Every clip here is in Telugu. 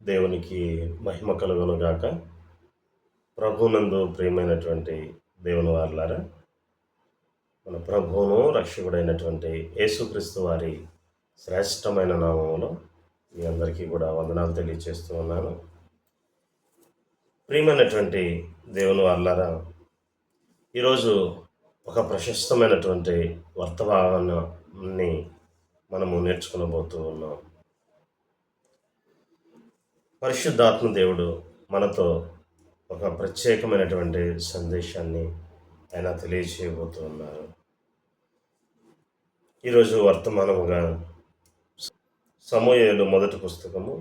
దేవునికి మహిమ కలుగునుగాక. ప్రభునందు ప్రియమైనటువంటి దేవుని వారలారా, మన ప్రభువును రక్షకుడైనటువంటి యేసుక్రీస్తు వారి శ్రేష్టమైన నామములో మీ అందరికీ కూడా వందనాలు తెలియజేస్తూ ఉన్నాను. ప్రియమైనటువంటి దేవుని వారలారా, ఈరోజు ఒక ప్రశస్తమైనటువంటి వర్తమానాన్ని మనము నేర్చుకునబోతూ ఉన్నాం. పరిశుద్ధాత్మ దేవుడు మనతో ఒక ప్రత్యేకమైనటువంటి సందేశాన్ని ఆయన తెలియజేయబోతూ ఉన్నారు. ఈరోజు వర్తమానముగా సమూయేలు మొదటి పుస్తకము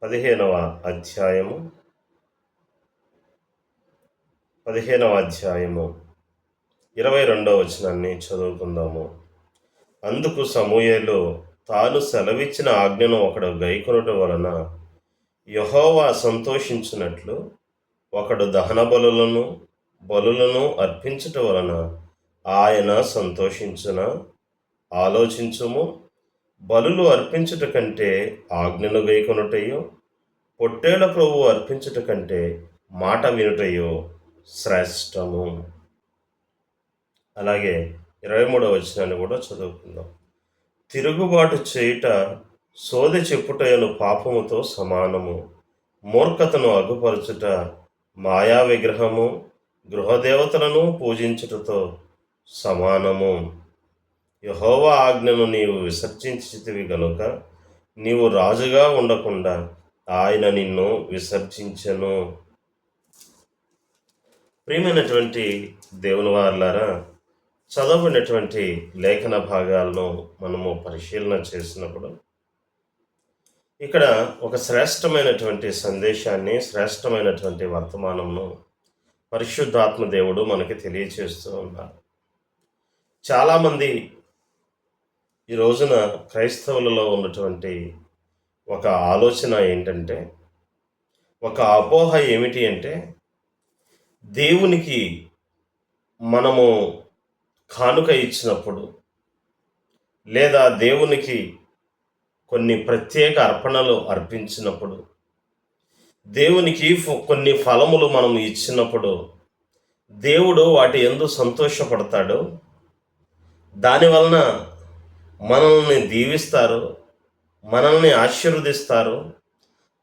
15వ అధ్యాయము 22వ వచనాన్ని చదువుకుందాము. అందుకు సమూయేలు తాను సెలవిచ్చిన ఆజ్ఞను ఒకడు గైకొనుట వలన యెహోవా సంతోషించినట్లు ఒకడు దహన బలులను అర్పించుట వలన ఆయన సంతోషించున ఆలోచించుము. బలులు అర్పించుట కంటే ఆజ్ఞను గైకొనుటయో, పొట్టేళ్ల ప్రభువు అర్పించుట కంటే మాట వినుటయో శ్రేష్టము. అలాగే 23వ వచనాన్ని కూడా చదువుకుందాం. తిరుగుబాటు చేయుట సోదె చెప్పుటయను పాపముతో సమానము. మూర్ఖతను అగుపరచుట మాయా విగ్రహము గృహదేవతలను పూజించుటతో సమానము. యెహోవా ఆజ్ఞను నీవు విసర్జించితివి గనుక నీవు రాజుగా ఉండకుండా ఆయన నిన్ను విసర్జించెను. ప్రియమైనటువంటి దేవుని వారలారా, చదవబడినటువంటి లేఖన భాగాలను మనము పరిశీలన చేసినప్పుడు ఇక్కడ ఒక శ్రేష్టమైనటువంటి సందేశాన్ని, శ్రేష్టమైనటువంటి వర్తమానంను పరిశుద్ధాత్మ దేవుడు మనకి తెలియచేస్తూ ఉన్నారు. చాలామంది ఈ రోజున క్రైస్తవులలో ఉన్నటువంటి ఒక ఆలోచన ఏంటంటే, ఒక అపోహ ఏమిటి అంటే, దేవునికి మనము కానుక ఇచ్చినప్పుడు లేదా దేవునికి కొన్ని ప్రత్యేక అర్పణలు అర్పించినప్పుడు, దేవునికి కొన్ని ఫలములు మనం ఇచ్చినప్పుడు దేవుడు వాటి యందు సంతోషపడతాడు. దానివలన మనల్ని దీవిస్తారు, మనల్ని ఆశీర్వదిస్తారు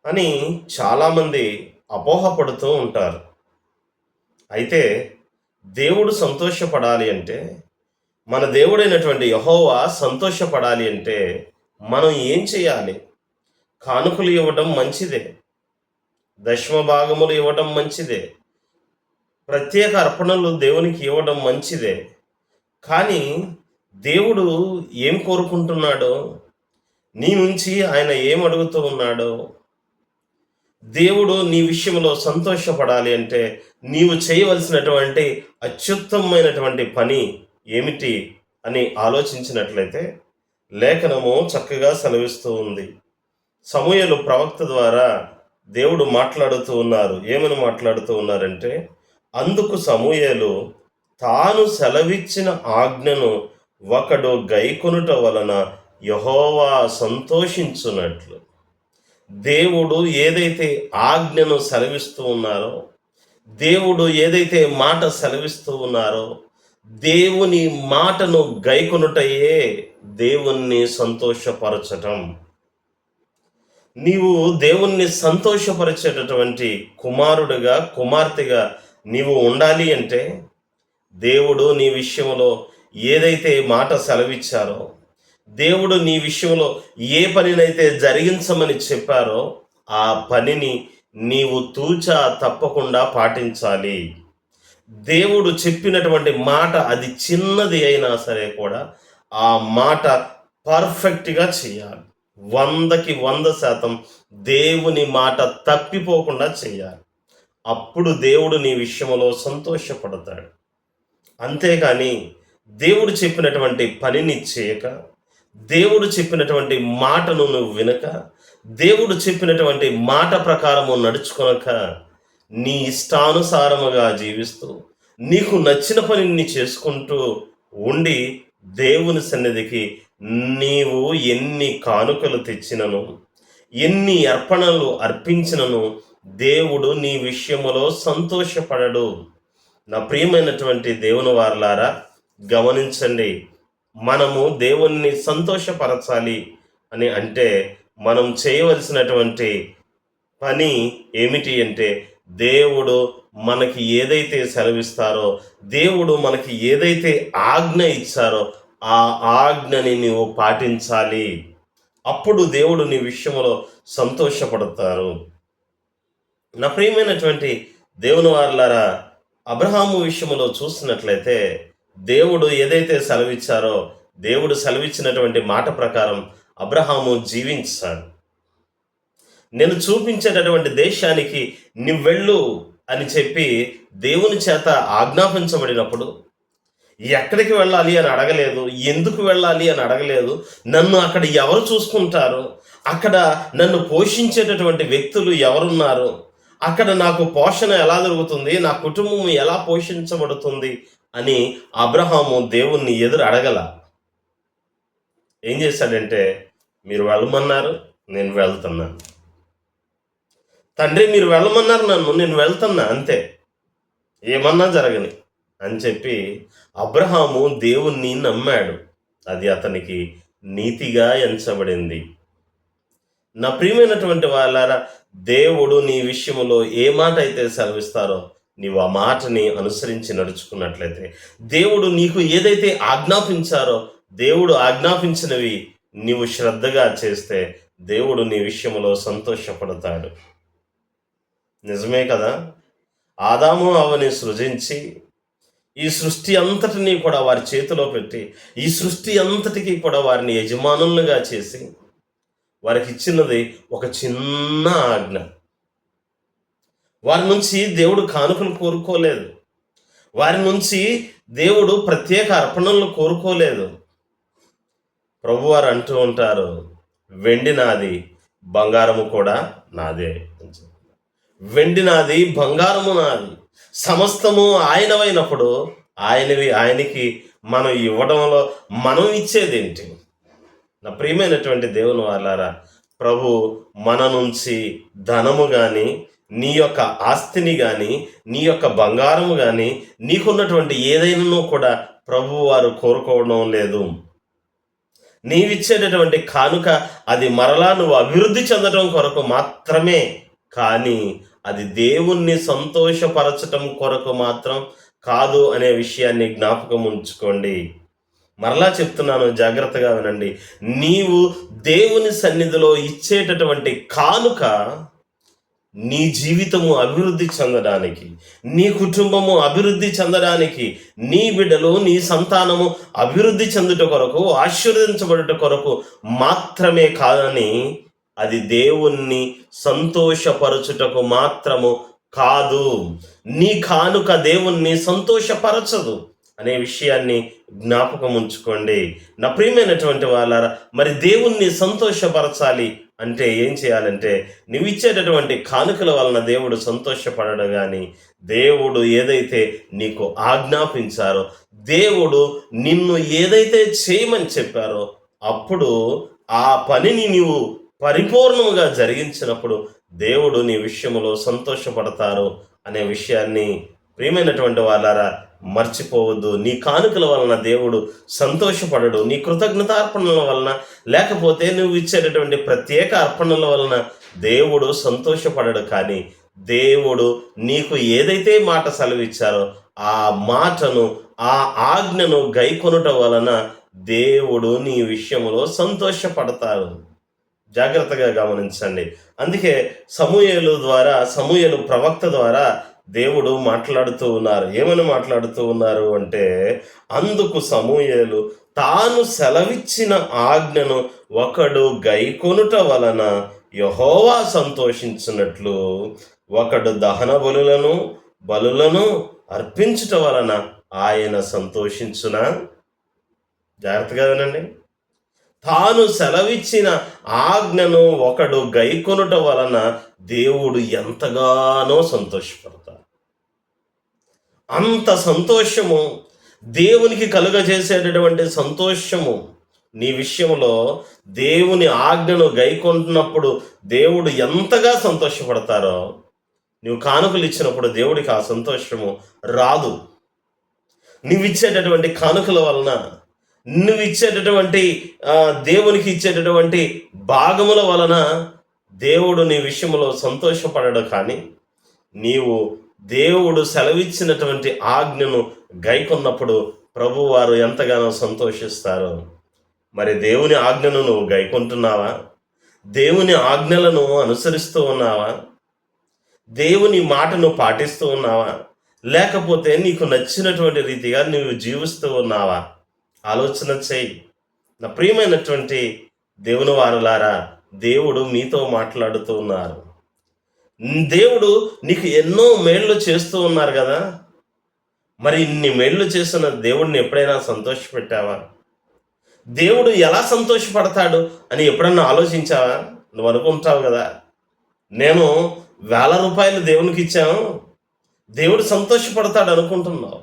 అని చాలామంది అపోహపడుతూ ఉంటారు. అయితే దేవుడు సంతోషపడాలి అంటే, మన దేవుడైనటువంటి యెహోవా సంతోషపడాలి అంటే మనం ఏం చేయాలి? కానుకలు ఇవ్వటం మంచిదే, దశమ భాగములు ఇవ్వటం మంచిదే, ప్రత్యేక అర్పణలు దేవునికి ఇవ్వడం మంచిదే. కానీ దేవుడు ఏం కోరుకుంటున్నాడో, నీ నుంచి ఆయన ఏం అడుగుతూ ఉన్నాడో, దేవుడు నీ విషయంలో సంతోషపడాలి అంటే నీవు చేయవలసినటువంటి అత్యుత్తమైనటువంటి పని ఏమిటి అని ఆలోచించినట్లయితే లేఖనము చక్కగా సెలవిస్తూ ఉంది. సమూయేలు ప్రవక్త ద్వారా దేవుడు మాట్లాడుతూ ఉన్నారు. ఏమని మాట్లాడుతూ ఉన్నారంటే, అందుకు సమూయేలు తాను సెలవిచ్చిన ఆజ్ఞను ఒకడు గైకొనుట వలన యెహోవా సంతోషించున్నట్లు. దేవుడు ఏదైతే ఆజ్ఞను సెలవిస్తూ ఉన్నారో, దేవుడు ఏదైతే మాట సెలవిస్తూ ఉన్నారో, దేవుని మాటను గైకొనుటయే దేవుణ్ణి సంతోషపరచటం. నీవు దేవుణ్ణి సంతోషపరిచేటటువంటి కుమారుడిగా, కుమార్తెగా నీవు ఉండాలి అంటే, దేవుడు నీ విషయంలో ఏదైతే మాట సెలవిచ్చారో, దేవుడు నీ విషయంలో ఏ పనినైతే జరిగించమని చెప్పారో ఆ పనిని నీవు తూచా తప్పకుండా పాటించాలి. దేవుడు చెప్పినటువంటి మాట అది చిన్నది అయినా సరే కూడా ఆ మాట పర్ఫెక్ట్గా చేయాలి. 100కి 100% దేవుని మాట తప్పిపోకుండా చేయాలి. అప్పుడు దేవుడు నీ విషయంలో సంతోషపడతాడు. అంతేగాని దేవుడు చెప్పినటువంటి పనిని చేయక, దేవుడు చెప్పినటువంటి మాటను నువ్వు వినక, దేవుడు చెప్పినటువంటి మాట ప్రకారము నడుచుకొనక, నీ ఇష్టానుసారముగా జీవిస్తూ నీకు నచ్చిన పనిని చేసుకుంటూ ఉండి దేవుని సన్నిధికి నీవు ఎన్ని కానుకలు తెచ్చినను, ఎన్ని అర్పణలు అర్పించినను దేవుడు నీ విషయములో సంతోషపడడు. నా ప్రియమైనటువంటి దేవుని వారలారా, గమనించండి. మనము దేవుణ్ణి సంతోషపరచాలి అని అంటే మనం చేయవలసినటువంటి పని ఏమిటి అంటే, దేవుడు మనకి ఏదైతే సెలవిస్తారో, దేవుడు మనకి ఏదైతే ఆజ్ఞ ఇచ్చారో ఆ ఆజ్ఞని నీవు పాటించాలి. అప్పుడు దేవుడు నీ విషయంలో సంతోషపడతారు. నా ప్రియమైనటువంటి దేవుని వారలారా, అబ్రహాము విషయంలో చూసినట్లయితే దేవుడు ఏదైతే సెలవిచ్చారో, దేవుడు సెలవిచ్చినటువంటి మాట ప్రకారం అబ్రహాము జీవించాడు. నేను చూపించేటటువంటి దేశానికి నువ్వెళ్ళు అని చెప్పి దేవుని చేత ఆజ్ఞాపించబడినప్పుడు ఎక్కడికి వెళ్ళాలి అని అడగలేదు, ఎందుకు వెళ్ళాలి అని అడగలేదు, నన్ను అక్కడ ఎవరు చూసుకుంటారు, అక్కడ నన్ను పోషించేటటువంటి వ్యక్తులు ఎవరున్నారు, అక్కడ నాకు పోషణ ఎలా జరుగుతుంది, నా కుటుంబం ఎలా పోషించబడుతుంది అని అబ్రహాము దేవుణ్ణి ఎదురు అడగల. ఏం చేశాడంటే, మీరు వెళ్ళమన్నారు, నేను వెళ్తున్నాను. తండ్రి మీరు వెళ్ళమన్నారు నన్ను, నేను వెళ్తున్నా, అంతే, ఏమన్నా జరగని అని చెప్పి అబ్రహాము దేవుణ్ణి నమ్మాడు. అది అతనికి నీతిగా ఎంచబడింది. నా ప్రియమైనటువంటి వాళ్ళారా, దేవుడు నీ విషయంలో ఏ మాట అయితే సెలవిస్తారో నీవు ఆ మాటని అనుసరించి నడుచుకున్నట్లయితే, దేవుడు నీకు ఏదైతే ఆజ్ఞాపించారో, దేవుడు ఆజ్ఞాపించినవి నీవు శ్రద్ధగా చేస్తే దేవుడు నీ విషయంలో సంతోషపడతాడు. నిజమే కదా? ఆదాము అవ్వని సృజించి ఈ సృష్టి అంతటినీ కూడా వారి చేతిలో పెట్టి, ఈ సృష్టి అంతటికీ కూడా వారిని యజమానులుగా చేసి వారికి ఇచ్చినది ఒక చిన్న ఆజ్ఞ. వారి నుంచి దేవుడు కానుకలు కోరుకోలేదు, వారి నుంచి దేవుడు ప్రత్యేక అర్పణలు కోరుకోలేదు. ప్రభువారు అంటూ ఉంటారు, వెండి నాది, బంగారము కూడా నాదే. వెండి నాది, బంగారము నాది, సమస్తము ఆయనవైనప్పుడు ఆయనవి ఆయనకి మనం ఇవ్వడంలో మనం ఇచ్చేదేంటి? నా ప్రియమైనటువంటి దేవుని వాళ్ళారా, ప్రభు మన నుంచి ధనము కానీ, నీ యొక్క ఆస్తిని కానీ, నీ యొక్క బంగారము కానీ, నీకున్నటువంటి ఏదైనా కూడా ప్రభు వారు కోరుకోవడం లేదు. నీవిచ్చేటటువంటి కానుక అది మరలా నువ్వు అభివృద్ధి చెందడం కొరకు మాత్రమే, కానీ అది దేవుణ్ణి సంతోషపరచటం కొరకు మాత్రం కాదు అనే విషయాన్ని జ్ఞాపకం ఉంచుకోండి. మరలా చెప్తున్నాను, జాగ్రత్తగా వినండి. నీవు దేవుని సన్నిధిలో ఇచ్చేటటువంటి కానుక నీ జీవితము అభివృద్ధి చెందడానికి, నీ కుటుంబము అభివృద్ధి చెందడానికి, నీ బిడ్డలు, నీ సంతానము అభివృద్ధి చెందుట కొరకు, ఆశీర్వదించబడుట కొరకు మాత్రమే కాదని, అది దేవుణ్ణి సంతోషపరచుటకు మాత్రము కాదు. నీ కానుక దేవుణ్ణి సంతోషపరచదు అనే విషయాన్ని జ్ఞాపకం ఉంచుకోండి. నా ప్రియమైనటువంటి వాళ్ళారా, మరి దేవుణ్ణి సంతోషపరచాలి అంటే ఏం చేయాలంటే, నువ్వు ఇచ్చేటటువంటి కానుకల వలన దేవుడు సంతోషపడడు. కానీ దేవుడు ఏదైతే నీకు ఆజ్ఞాపించారో, దేవుడు నిన్ను ఏదైతే చేయమని చెప్పారో, అప్పుడు ఆ పనిని నీవు పరిపూర్ణముగా జరిగించినప్పుడు దేవుడు నీ విషయంలో సంతోషపడతారు అనే విషయాన్ని ప్రియమైనటువంటి వాళ్ళారా మర్చిపోవద్దు. నీ కానుకల వలన దేవుడు సంతోషపడడు. నీ కృతజ్ఞతార్పణల వలన, లేకపోతే నువ్వు ఇచ్చేటటువంటి ప్రత్యేక అర్పణల వలన దేవుడు సంతోషపడడు. కానీ దేవుడు నీకు ఏదైతే మాట సెలవిచ్చారో ఆ మాటను, ఆ ఆజ్ఞను గైకొనుట వలన దేవుడు నీ విషయంలో సంతోషపడతారు. జాగ్రత్తగా గమనించండి. అందుకే సమూయేలు ప్రవక్త ద్వారా దేవుడు మాట్లాడుతూ ఉన్నారు. ఏమని మాట్లాడుతూ ఉన్నారు అంటే, అందుకు సమూయేలు తాను సెలవిచ్చిన ఆజ్ఞను ఒకడు గైకొనుట వలన యెహోవా సంతోషించినట్లు ఒకడు దహన బలులను అర్పించుట వలన ఆయన సంతోషించునా? జాగ్రత్తగా వినండి. తాను సెలవిచ్చిన ఆజ్ఞను ఒకడు గైకొనుట వలన దేవుడు ఎంతగానో సంతోషపడతాడు. అంత సంతోషము, దేవునికి కలుగజేసేటటువంటి సంతోషము నీ విషయంలో దేవుని ఆజ్ఞను గైకొంటున్నప్పుడు దేవుడు ఎంతగా సంతోషపడతారో, నువ్వు కానుకలు ఇచ్చినప్పుడు దేవుడికి ఆ సంతోషము రాదు. నువ్విచ్చేటటువంటి కానుకల వలన, నువ్విచ్చేటటువంటి దేవునికి ఇచ్చేటటువంటి భాగముల వలన దేవుడు నీ విషయంలో సంతోషపడడు. కానీ నీవు దేవుడు సెలవిచ్చినటువంటి ఆజ్ఞను గైకొన్నప్పుడు ప్రభువారు ఎంతగానో సంతోషిస్తారు. మరి దేవుని ఆజ్ఞను నువ్వు గైకొంటున్నావా? దేవుని ఆజ్ఞలను అనుసరిస్తూ ఉన్నావా? దేవుని మాటను పాటిస్తూ ఉన్నావా? లేకపోతే నీకు నచ్చినటువంటి రీతిగా నువ్వు జీవిస్తూ ఉన్నావా? ఆలోచన చేయి. నా ప్రియమైనటువంటి దేవుని వారులారా, దేవుడు మీతో మాట్లాడుతూ ఉన్నారు. దేవుడు నీకు ఎన్నో మేళ్ళు చేస్తూ ఉన్నారు కదా. మరి ఇన్ని మేళ్ళు చేస్తున్న దేవుడిని ఎప్పుడైనా సంతోషపెట్టావా? దేవుడు ఎలా సంతోషపడతాడు అని ఎప్పుడన్నా ఆలోచించావా? నువ్వు అనుకుంటావు కదా, నేను ₹1000 దేవునికి ఇచ్చాను, దేవుడు సంతోషపడతాడు అనుకుంటున్నావు.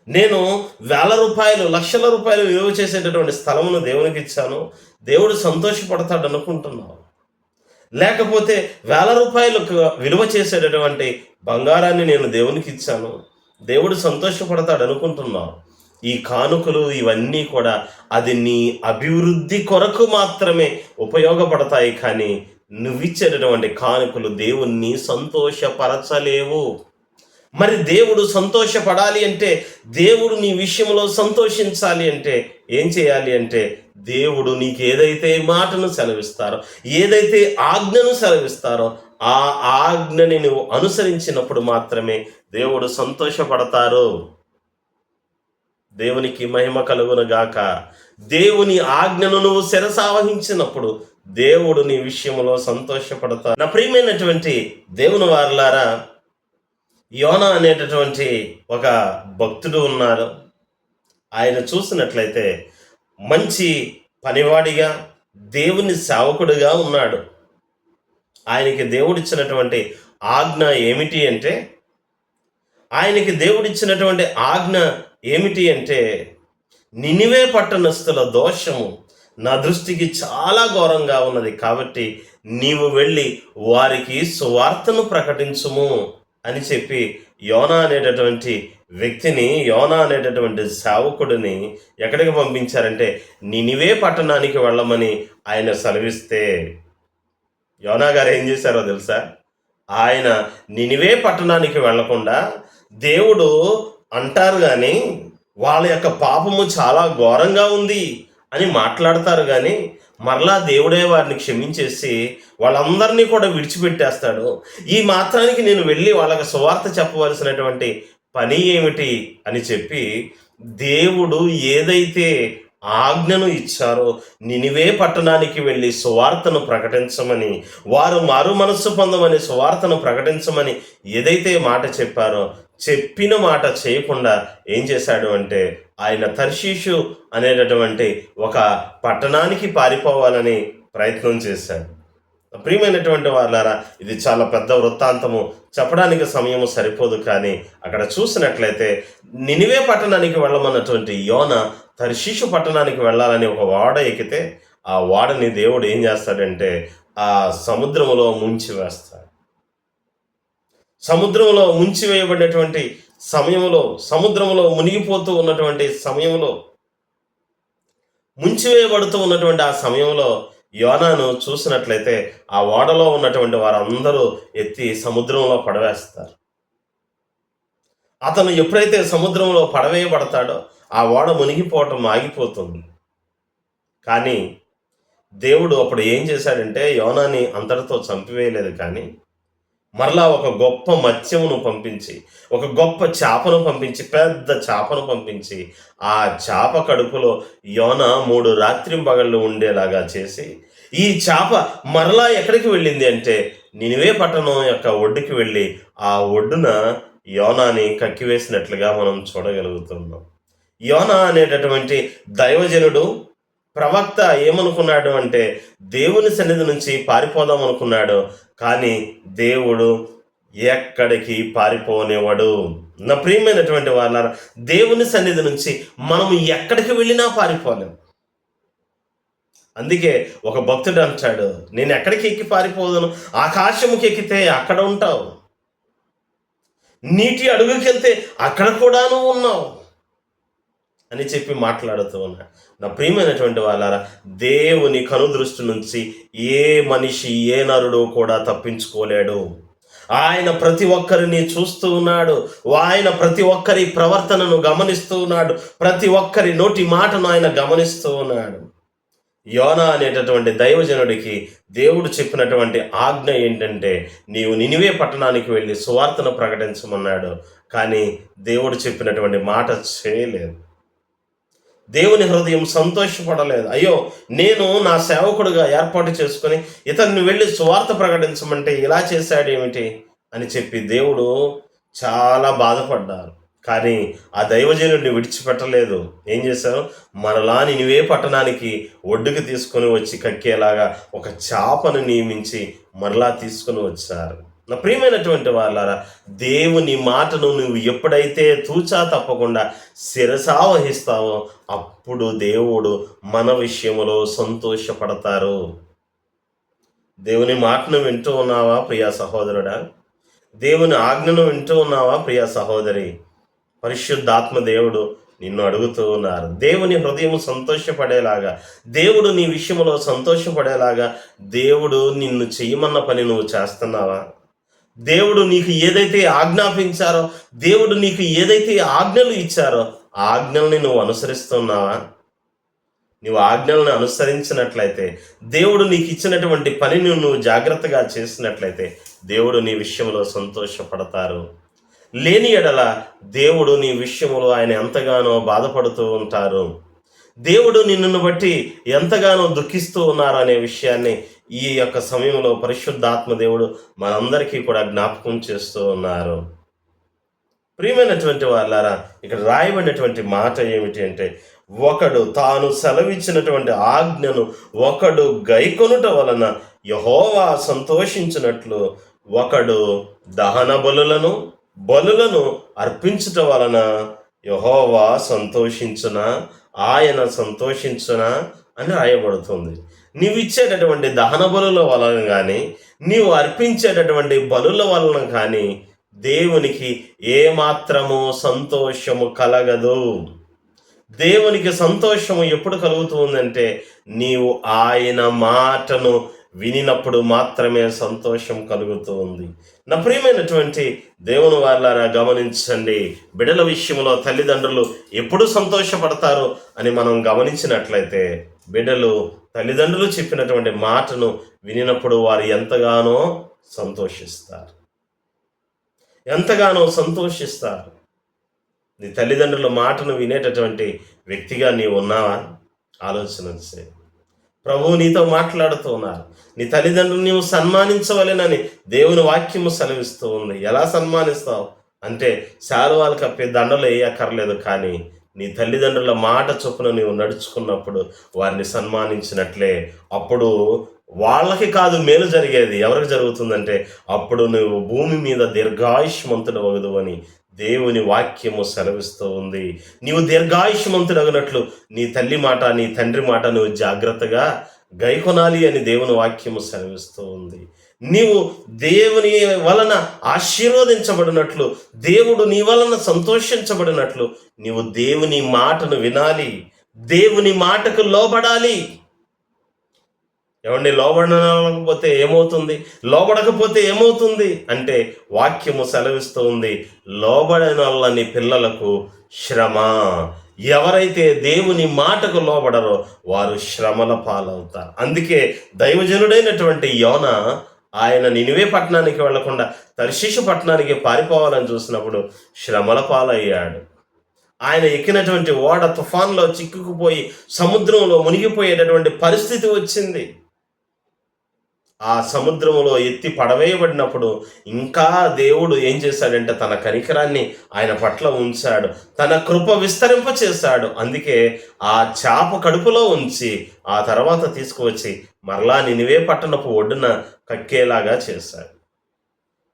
నేను ₹1000 లక్షల రూపాయలు విలువ చేసేటటువంటి స్థలమును దేవునికి ఇచ్చాను, దేవుడు సంతోషపడతాడు అనుకుంటున్నావు. లేకపోతే ₹1000 విలువ చేసేటటువంటి బంగారాన్ని నేను దేవునికి ఇచ్చాను, దేవుడు సంతోషపడతాడు అనుకుంటున్నావు. ఈ కానుకలు ఇవన్నీ కూడా అది నీ అభివృద్ధి కొరకు మాత్రమే ఉపయోగపడతాయి. కానీ నువ్విచ్చేటటువంటి కానుకలు దేవుణ్ణి సంతోషపరచలేవు. మరి దేవుడు సంతోషపడాలి అంటే, దేవుడు నీ విషయంలో సంతోషించాలి అంటే ఏం చేయాలి అంటే, దేవుడు నీకు ఏదైతే మాటను సెలవిస్తారో, ఏదైతే ఆజ్ఞను సెలవిస్తారో ఆ ఆజ్ఞని నువ్వు అనుసరించినప్పుడు మాత్రమే దేవుడు సంతోషపడతారు. దేవునికి మహిమ కలుగును గాక. దేవుని ఆజ్ఞను నువ్వు శిరసావహించినప్పుడు దేవుడు నీ విషయంలో సంతోషపడతారు. నా ప్రియమైనటువంటి దేవుని వారలారా, యోనా అనేటటువంటి ఒక భక్తుడు ఉన్నారు. ఆయన చూసినట్లయితే మంచి పనివాడిగా, దేవుని సేవకుడిగా ఉన్నాడు. ఆయనకి దేవుడిచ్చినటువంటి ఆజ్ఞ ఏమిటి అంటే, నినివే పట్టణస్థుల దోషము నా దృష్టికి చాలా ఘోరంగా ఉన్నది, కాబట్టి నీవు వెళ్ళి వారికి సువార్తను ప్రకటించుము అని చెప్పి యోనా అనేటటువంటి వ్యక్తిని, యోనా అనేటటువంటి సేవకుడిని ఎక్కడికి పంపించారంటే నినివే పట్టణానికి వెళ్ళమని ఆయన సెలవిస్తే, యోనా గారు ఏం చేశారో తెలుసా? ఆయన నినివే పట్టణానికి వెళ్లకుండా, దేవుడు అంటారు కానీ వాళ్ళ యొక్క పాపము చాలా ఘోరంగా ఉంది అని మాట్లాడతారు, కానీ మరలా దేవుడే వారిని క్షమించేసి వాళ్ళందరినీ కూడా విడిచిపెట్టేస్తాడు. ఈ మాత్రానికి నేను వెళ్ళి వాళ్ళకి సువార్త చెప్పవలసినటువంటి పని ఏమిటి అని చెప్పి, దేవుడు ఏదైతే ఆజ్ఞను ఇచ్చారో నినివే పట్టణానికి వెళ్ళి సువార్తను ప్రకటించమని, వారు మారు మనస్సు పొందమని, సువార్తను ప్రకటించమని ఏదైతే మాట చెప్పారో, చెప్పిన మాట చేయకుండా ఏం చేశాడు అంటే, ఆయన తర్షీషు అనేటటువంటి ఒక పట్టణానికి పారిపోవాలని ప్రయత్నం చేశాడు. ప్రియమైనటువంటి వాళ్ళారా, ఇది చాలా పెద్ద వృత్తాంతము, చెప్పడానికి సమయము సరిపోదు. కానీ అక్కడ చూసినట్లయితే నినివే పట్టణానికి వెళ్ళమన్నటువంటి యోనా తర్షీషు పట్టణానికి వెళ్ళాలని ఒక ఓడ ఎక్కితే, ఆ ఓడని దేవుడు ఏం చేస్తాడంటే ఆ సముద్రములో ముంచివేస్తాడు. సముద్రంలో ముంచివేయబడినటువంటి సమయంలో, సముద్రంలో మునిగిపోతూ ఉన్నటువంటి సమయంలో, ముంచివేయబడుతూ ఉన్నటువంటి ఆ సమయంలో యోనాను చూసినట్లయితే ఆ ఓడలో ఉన్నటువంటి వారందరూ ఎత్తి సముద్రంలో పడవేస్తారు. అతను ఎప్పుడైతే సముద్రంలో పడవేయబడతాడో ఆ ఓడ మునిగిపోవటం ఆగిపోతుంది. కానీ దేవుడు అప్పుడు ఏం చేశాడంటే, యోనాని అంతటితో చంపివేయలేదు, కానీ మరలా ఒక గొప్ప మత్స్యమును పంపించి, ఒక గొప్ప చేపను పంపించి, పెద్ద చేపను పంపించి, ఆ చేప కడుపులో యోనా 3 రాత్రింబగళ్ళు ఉండేలాగా చేసి, ఈ చేప మరలా ఎక్కడికి వెళ్ళింది అంటే నినివే పట్టణం యొక్క ఒడ్డుకి వెళ్ళి ఆ ఒడ్డున యోనాని కక్కివేసినట్లుగా మనం చూడగలుగుతున్నాం. యోనా అనేటటువంటి దైవజనుడు, ప్రవక్త ఏమనుకున్నాడు అంటే దేవుని సన్నిధి నుంచి పారిపోదాం అనుకున్నాడు, కానీ దేవుడు ఎక్కడికి పారిపోనివాడు. నా ప్రియమైనటువంటి వాళ్ళ, దేవుని సన్నిధి నుంచి మనం ఎక్కడికి వెళ్ళినా పారిపోలేం. అందుకే ఒక భక్తుడు అంటాడు, నేను ఎక్కడికి ఎక్కి పారిపోదును, ఆకాశముకి ఎక్కితే అక్కడ ఉంటావు, నీటి అడుగుకెళ్తే అక్కడ కూడా నువ్వు ఉన్నావు అని చెప్పి మాట్లాడుతూ ఉన్నా. నా ప్రియమైనటువంటి వాళ్ళారా, దేవుని కనుదృష్టి నుంచి ఏ మనిషి ఏ నరుడు కూడా తప్పించుకోలేడు. ఆయన ప్రతి ఒక్కరిని చూస్తూ ఉన్నాడు. ఆయన ప్రతి ఒక్కరి ప్రవర్తనను గమనిస్తూ ఉన్నాడు. ప్రతి ఒక్కరి నోటి మాటను ఆయన గమనిస్తూ ఉన్నాడు. యోనా అనేటటువంటి దైవజనుడికి దేవుడు చెప్పినటువంటి ఆజ్ఞ ఏంటంటే, నీవు నినివే పట్టణానికి వెళ్ళి సువార్తను ప్రకటించమన్నాడు. కానీ దేవుడు చెప్పినటువంటి మాట చేయలేదు. దేవుని హృదయం సంతోషపడలేదు. అయ్యో, నేను నా సేవకుడుగా ఏర్పాటు చేసుకుని ఇతన్ని వెళ్ళి సువార్త ప్రకటించమంటే ఇలా చేశాడేమిటి అని చెప్పి దేవుడు చాలా బాధపడ్డారు. కానీ ఆ దైవజనుడిని విడిచిపెట్టలేదు. ఏం చేశారు? మరలా నినివే పట్టణానికి ఒడ్డుకు తీసుకొని వచ్చి కక్కేలాగా ఒక చాపను నియమించి మరలా తీసుకొని వచ్చారు. నా ప్రియమైనటువంటి వాళ్ళారా, దేవుని మాటను నువ్వు ఎప్పుడైతే తూచా తప్పకుండా శిరసా వహిస్తావో అప్పుడు దేవుడు మన విషయంలో సంతోషపడతారు. దేవుని మాటను వింటూ ఉన్నావా ప్రియా సహోదరుడా? దేవుని ఆజ్ఞను వింటూ ఉన్నావా ప్రియా సహోదరి? పరిశుద్ధాత్మ దేవుడు నిన్ను అడుగుతూ ఉన్నారు. దేవుని హృదయం సంతోషపడేలాగా, దేవుడు నీ విషయంలో సంతోషపడేలాగా దేవుడు నిన్ను చేయమన్న పని నువ్వు చేస్తున్నావా? దేవుడు నీకు ఏదైతే ఆజ్ఞాపించారో, దేవుడు నీకు ఏదైతే ఆజ్ఞలు ఇచ్చారో ఆ ఆజ్ఞల్ని నువ్వు అనుసరిస్తున్నావా? నువ్వు ఆజ్ఞలను అనుసరించినట్లయితే, దేవుడు నీకు ఇచ్చినటువంటి పనిని నువ్వు జాగ్రత్తగా చేసినట్లయితే దేవుడు నీ విషయంలో సంతోషపడతారు. లేని ఎడల దేవుడు నీ విషయంలో ఆయన ఎంతగానో బాధపడుతూ ఉంటారు. దేవుడు నిన్ను బట్టి ఎంతగానో దుఃఖిస్తూ ఉన్నారు అనే విషయాన్ని ఈ యొక్క సమయంలో పరిశుద్ధాత్మ దేవుడు మనందరికీ కూడా జ్ఞాపకం చేస్తూ ఉన్నారు. ప్రియమైనటువంటి వాళ్ళారా, ఇక్కడ రాయబడినటువంటి మాట ఏమిటి అంటే, ఒకడు తాను సెలవిచ్చినటువంటి ఆజ్ఞను ఒకడు గైకొనుట వలన యెహోవా సంతోషించినట్లు ఒకడు దహన బలులను అర్పించుట వలన యెహోవా సంతోషించునా, ఆయన సంతోషించునా అని రాయబడుతుంది. నీవు ఇచ్చేటటువంటి దహన బలుల వలన కానీ, నీవు అర్పించేటటువంటి బలుల వలన కానీ దేవునికి ఏమాత్రము సంతోషము కలగదు. దేవునికి సంతోషము ఎప్పుడు కలుగుతుందంటే, నీవు ఆయన మాటను వినినప్పుడు మాత్రమే సంతోషం కలుగుతుంది. నా ప్రియమైనటువంటి దేవుని వాళ్ళారా, గమనించండి. బిడ్డల విషయంలో తల్లిదండ్రులు ఎప్పుడు సంతోషపడతారు అని మనం గమనించినట్లయితే, బిడ్డలు తల్లిదండ్రులు చెప్పినటువంటి మాటను వినినప్పుడు వారు ఎంతగానో సంతోషిస్తారు. నీ తల్లిదండ్రుల మాటను వినేటటువంటి వ్యక్తిగా నీవు ఉన్నావా? ఆలోచన చేయి. ప్రభువు నీతో మాట్లాడుతూ ఉన్నారు. నీ తల్లిదండ్రులు నీవు సన్మానించవలెనని దేవుని వాక్యము సెలవిస్తూ ఉంది. ఎలా సన్మానిస్తావు అంటే, శాలువాలు కప్పి దండలు వేయక్కర్లేదు, కానీ నీ తల్లిదండ్రుల మాట చొప్పున నీవు నడుచుకున్నప్పుడు వారిని సన్మానించినట్లే. అప్పుడు వాళ్ళకి కాదు మేలు జరిగేది, ఎవరికి జరుగుతుందంటే అప్పుడు నువ్వు భూమి మీద దీర్ఘాయుష్మంతుడు అగుదు అని దేవుని వాక్యము సెలవిస్తూ ఉంది. నీవు దీర్ఘాయుష్మంతుడగినట్లు నీ తల్లి మాట, నీ తండ్రి మాట నువ్వు జాగ్రత్తగా గైకొనాలి అని దేవుని వాక్యము సెలవిస్తూ ఉంది. నీవు దేవుని వలన ఆశీర్వదించబడినట్లు, దేవుడు నీ వలన సంతోషించబడినట్లు నీవు దేవుని మాటను వినాలి, దేవుని మాటకు లోబడాలి. ఏమండి, లోబడకపోతే ఏమవుతుంది అంటే, వాక్యము సెలవిస్తూ ఉంది, లోబడనొల్లని పిల్లలకు శ్రమ. ఎవరైతే దేవుని మాటకు లోబడరో వారు శ్రమల పాలవుతారు. అందుకే దైవజనుడైనటువంటి యోనా, ఆయన నినివే పట్టణానికి వెళ్లకుండా తర్షీషు పట్టణానికి పారిపోవాలని చూసినప్పుడు శ్రమల పాలయ్యాడు. ఆయన ఎక్కినటువంటి ఓడ తుఫాన్లో చిక్కుకుపోయి సముద్రంలో మునిగిపోయేటటువంటి పరిస్థితి వచ్చింది. ఆ సముద్రంలో ఎత్తి పడవేయబడినప్పుడు ఇంకా దేవుడు ఏం చేశాడంటే, తన కనికరాన్ని ఆయన పట్ల ఉంచాడు, తన కృప విస్తరింప చేశాడు. అందుకే ఆ చాప కడుపులో ఉంచి ఆ తర్వాత తీసుకువచ్చి మరలా నినివే పట్టణపు ఒడ్డున కక్కేలాగా చేశాడు.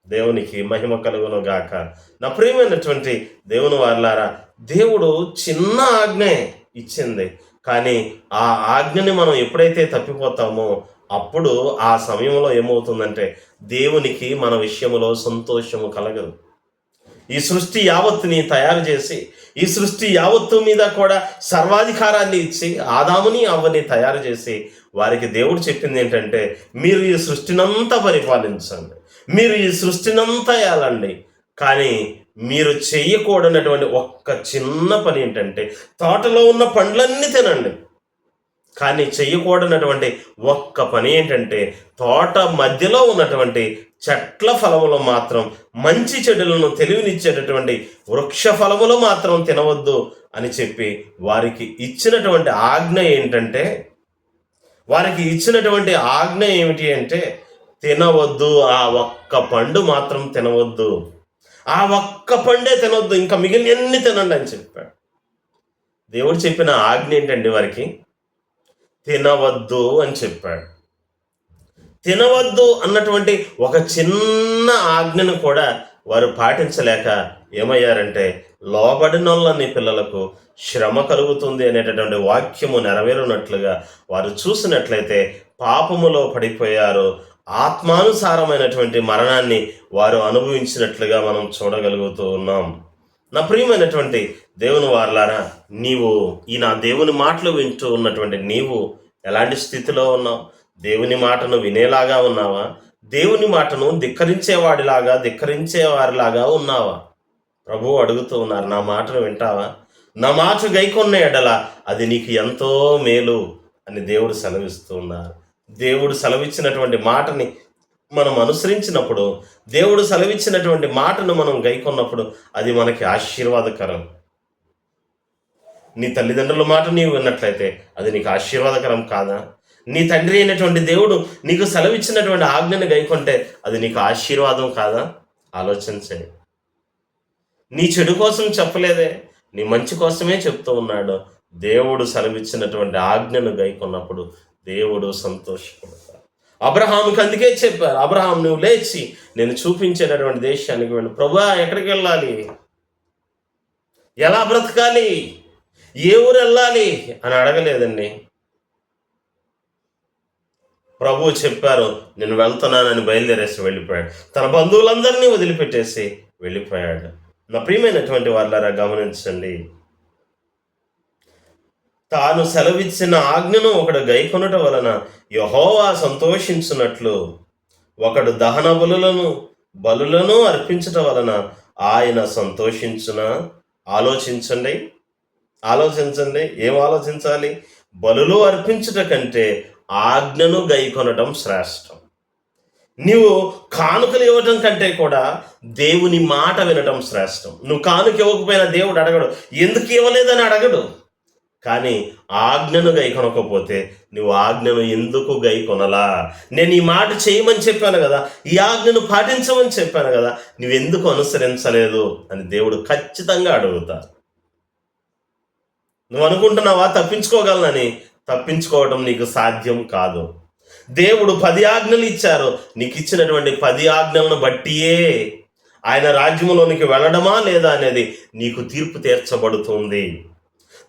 దేవునికి మహిమ కలుగును గాక. నా ప్రియమైనటువంటి దేవుని వారలారా, దేవుడు చిన్న ఆజ్ఞ ఇచ్చింది, కానీ ఆ ఆజ్ఞని మనం ఎప్పుడైతే తప్పిపోతామో అప్పుడు ఆ సమయంలో ఏమవుతుందంటే దేవునికి మన విషయంలో సంతోషము కలగదు. ఈ సృష్టి యావత్తుని తయారు చేసి ఈ సృష్టి యావత్తు మీద కూడా సర్వాధికారాన్ని ఇచ్చి ఆదాముని అవ్వని తయారు చేసి వారికి దేవుడు చెప్పింది ఏంటంటే, మీరు ఈ సృష్టినంతా పరిపాలించండి, మీరు ఈ సృష్టినంతా ఏలండి. కానీ మీరు చెయ్యకూడనటువంటి ఒక్క చిన్న పని ఏంటంటే తోటలో ఉన్న పండ్లన్నీ తినండి. కానీ చెయ్యకూడనటువంటి ఒక్క పని ఏంటంటే తోట మధ్యలో ఉన్నటువంటి చెట్ల ఫలములు మాత్రం, మంచి చెడులను తెలివినిచ్చేటటువంటి వృక్ష ఫలములు మాత్రం తినవద్దు అని చెప్పి వారికి ఇచ్చినటువంటి ఆజ్ఞ ఏంటంటే, వారికి ఇచ్చినటువంటి ఆజ్ఞ ఏమిటి అంటే తినవద్దు, ఆ ఒక్క పండు మాత్రం తినవద్దు, ఆ ఒక్క పండే తినవద్దు, ఇంకా మిగిలినన్ని తినండి అని చెప్పాడు. దేవుడు చెప్పిన ఆజ్ఞ ఏంటండి వారికి? తినవద్దు అని చెప్పాడు. తినవద్దు అన్నటువంటి ఒక చిన్న ఆజ్ఞను కూడా వారు పాటించలేక ఏమయ్యారంటే, లోబడినోళ్ళని పిల్లలకు శ్రమ కలుగుతుంది అనేటటువంటి వాక్యము నెరవేరునట్లుగా వారు చూసినట్లయితే పాపములో పడిపోయారు. ఆత్మానుసారమైనటువంటి మరణాన్ని వారు అనుభవించినట్లుగా మనం చూడగలుగుతూ ఉన్నాం. నా ప్రియమైనటువంటి దేవుని వారలారా, ఈ నా దేవుని మాటలు వింటూ ఉన్నటువంటి నీవు ఎలాంటి స్థితిలో ఉన్నావు? దేవుని మాటను వినేలాగా ఉన్నావా? దేవుని మాటను ధిక్కరించేవారిలాగా ఉన్నావా? ప్రభువు అడుగుతూ ఉన్నారు, నా మాటను వింటావా? నా మాట గైకొన్న ఎడల అది నీకు ఎంతో మేలు అని దేవుడు సెలవిస్తూ ఉన్నారు. దేవుడు సెలవిచ్చినటువంటి మాటని మనం అనుసరించినప్పుడు, దేవుడు సెలవిచ్చినటువంటి మాటను మనం గైకొన్నప్పుడు అది మనకి ఆశీర్వాదకరం. నీ తల్లిదండ్రుల మాట నీవు విన్నట్లయితే అది నీకు ఆశీర్వాదకరం కాదా? నీ తండ్రి అయినటువంటి దేవుడు నీకు సెలవిచ్చినటువంటి ఆజ్ఞను గైకొంటే అది నీకు ఆశీర్వాదం కాదా? ఆలోచించండి. నీ చెడు కోసం చెప్పలేదే, నీ మంచి కోసమే చెప్తూ ఉన్నాడు. దేవుడు సెలవిచ్చినటువంటి ఆజ్ఞను గైకొన్నప్పుడు దేవుడు సంతోషపడతాడు. అబ్రహాముకి అందుకే చెప్పారు, అబ్రహాం నువ్వు లేచి నేను చూపించేటటువంటి దేశానికి వెళ్ళు. ప్రభువా ఎక్కడికి వెళ్ళాలి, ఎలా బ్రతకాలి, ఏ ఊరు వెళ్ళాలి అని అడగలేదండి. ప్రభువు చెప్పారు, నేను వెళ్తున్నానని బయలుదేరేసి వెళ్ళిపోయాడు. తన బంధువులందరినీ వదిలిపెట్టేసి వెళ్ళిపోయాడు. నా ప్రియమైనటువంటి వాళ్ళారా గమనించండి, తాను సెలవిచ్చిన ఆజ్ఞను ఒకడు గైకొనుట వలన యెహోవా సంతోషించున్నట్లు ఒకడు దహన బలులను అర్పించుట వలన ఆయన సంతోషించున. ఆలోచించండి. ఏం ఆలోచించాలి? బలులు అర్పించుట కంటే ఆజ్ఞను గైకొనటం శ్రేష్టం. నీవు కానుకలు ఇవ్వటం కంటే కూడా దేవుని మాట వినటం శ్రేష్టం. నువ్వు కానుక ఇవ్వకపోయినా దేవుడు అడగడు, ఎందుకు ఇవ్వలేదని అడగడు. కానీ ఆజ్ఞను గైకొనకపోతే నువ్వు ఆజ్ఞను ఎందుకు గైకొనలా, నేను ఈ మాట చేయమని చెప్పాను కదా, ఈ ఆజ్ఞను పాటించమని చెప్పాను కదా, నువ్వెందుకు అనుసరించలేదు అని దేవుడు ఖచ్చితంగా అడుగుతారు. నువ్వు అనుకుంటున్నావా తప్పించుకోగలనని? తప్పించుకోవడం నీకు సాధ్యం కాదు. దేవుడు 10 ఆజ్ఞలు ఇచ్చారు. నీకు ఇచ్చినటువంటి 10 ఆజ్ఞలను బట్టియే ఆయన రాజ్యంలోనికి వెళ్ళడమా లేదా అనేది నీకు తీర్పు తీర్చబడుతుంది.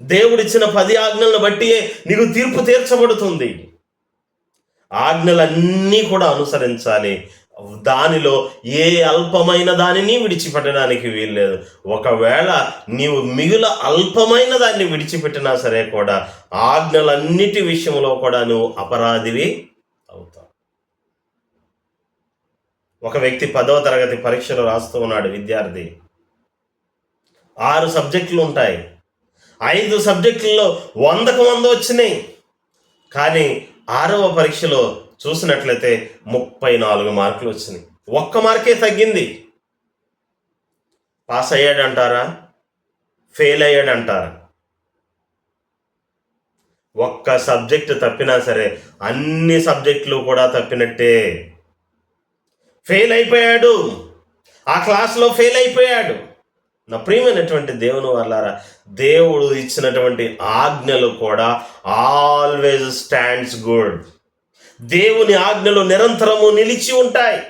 దేవుడిచ్చిన 10 ఆజ్ఞలను బట్టియే నీకు తీర్పు తీర్చబడుతుంది. ఆజ్ఞలన్నీ కూడా అనుసరించాలి. దానిలో ఏ అల్పమైన దానిని విడిచిపెట్టడానికి వీల్లేదు. ఒకవేళ నీవు మిగుల అల్పమైన దాన్ని విడిచిపెట్టినా సరే కూడా ఆజ్ఞలన్నిటి విషయంలో కూడా నువ్వు అపరాధివి అవుతావు. ఒక వ్యక్తి 10వ తరగతి పరీక్షలు రాస్తూ ఉన్నాడు. విద్యార్థి 6 సబ్జెక్టులు ఉంటాయి. 5 సబ్జెక్టుల్లో 100కు 100 వచ్చినాయి. కానీ 6వ పరీక్షలో చూసినట్లయితే 34 మార్కులు వచ్చినాయి. 1 మార్కే తగ్గింది. పాస్ అయ్యాడంటారా? ఫెయిల్ అయ్యాడంటారా? 1 సబ్జెక్టు తప్పినా సరే అన్ని సబ్జెక్టులు కూడా తప్పినట్టే. ఫెయిల్ అయిపోయాడు, ఆ క్లాస్లో ఫెయిల్ అయిపోయాడు. నా ప్రియమైనటువంటి దేవుని వాళ్ళారా, దేవుడు ఇచ్చినటువంటి ఆజ్ఞలు కూడా ఆల్వేజ్ స్టాండ్స్ గుడ్. దేవుని ఆజ్ఞలు నిరంతరము నిలిచి ఉంటాయి.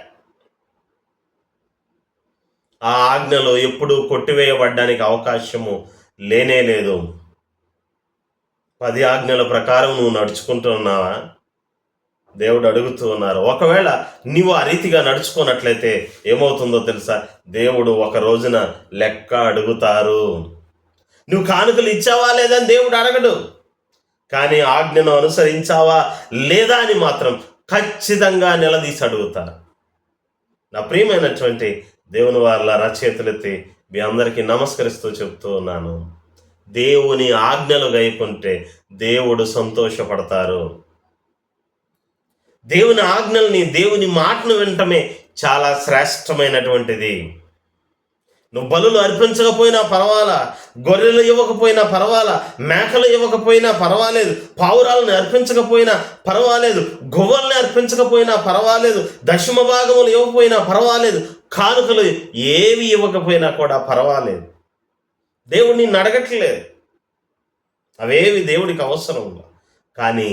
ఆ ఆజ్ఞలు ఎప్పుడు కొట్టివేయబడ్డానికి అవకాశము లేనే లేదు. 10 ఆజ్ఞల ప్రకారం నువ్వు నడుచుకుంటూ ఉన్నావా? దేవుడు అడుగుతూ ఉన్నారు. ఒకవేళ నీవు ఆ రీతిగా నడుచుకున్నట్లయితే ఏమవుతుందో తెలుసా? దేవుడు ఒక రోజున లెక్క అడుగుతారు. నువ్వు కానుకలు ఇచ్చావా లేదా అని దేవుడు అడగడు, కానీ ఆజ్ఞను అనుసరించావా లేదా అని మాత్రం ఖచ్చితంగా నిలదీసి అడుగుతారు. నా ప్రియమైనటువంటి దేవుని వారలారా, చేతులెత్తి మీ అందరికీ నమస్కరిస్తూ చెప్తూ ఉన్నాను, దేవుని ఆజ్ఞలు గైకుంటే దేవుడు సంతోషపడతారు. దేవుని ఆజ్ఞల్ని, దేవుని మాటను వినటమే చాలా శ్రేష్టమైనటువంటిది. నువ్వు బలులు అర్పించకపోయినా పర్వాలా, గొర్రెలు ఇవ్వకపోయినా పర్వాలా, మేకలు ఇవ్వకపోయినా పర్వాలేదు, పావురాలను అర్పించకపోయినా పర్వాలేదు, గువ్వల్ని అర్పించకపోయినా పర్వాలేదు, దశమ భాగములు ఇవ్వకపోయినా పర్వాలేదు, కానుకలు ఏవి ఇవ్వకపోయినా కూడా పర్వాలేదు. దేవుడు నిన్ను అడగట్లేదు, అవేవి దేవుడికి అవసరం. కానీ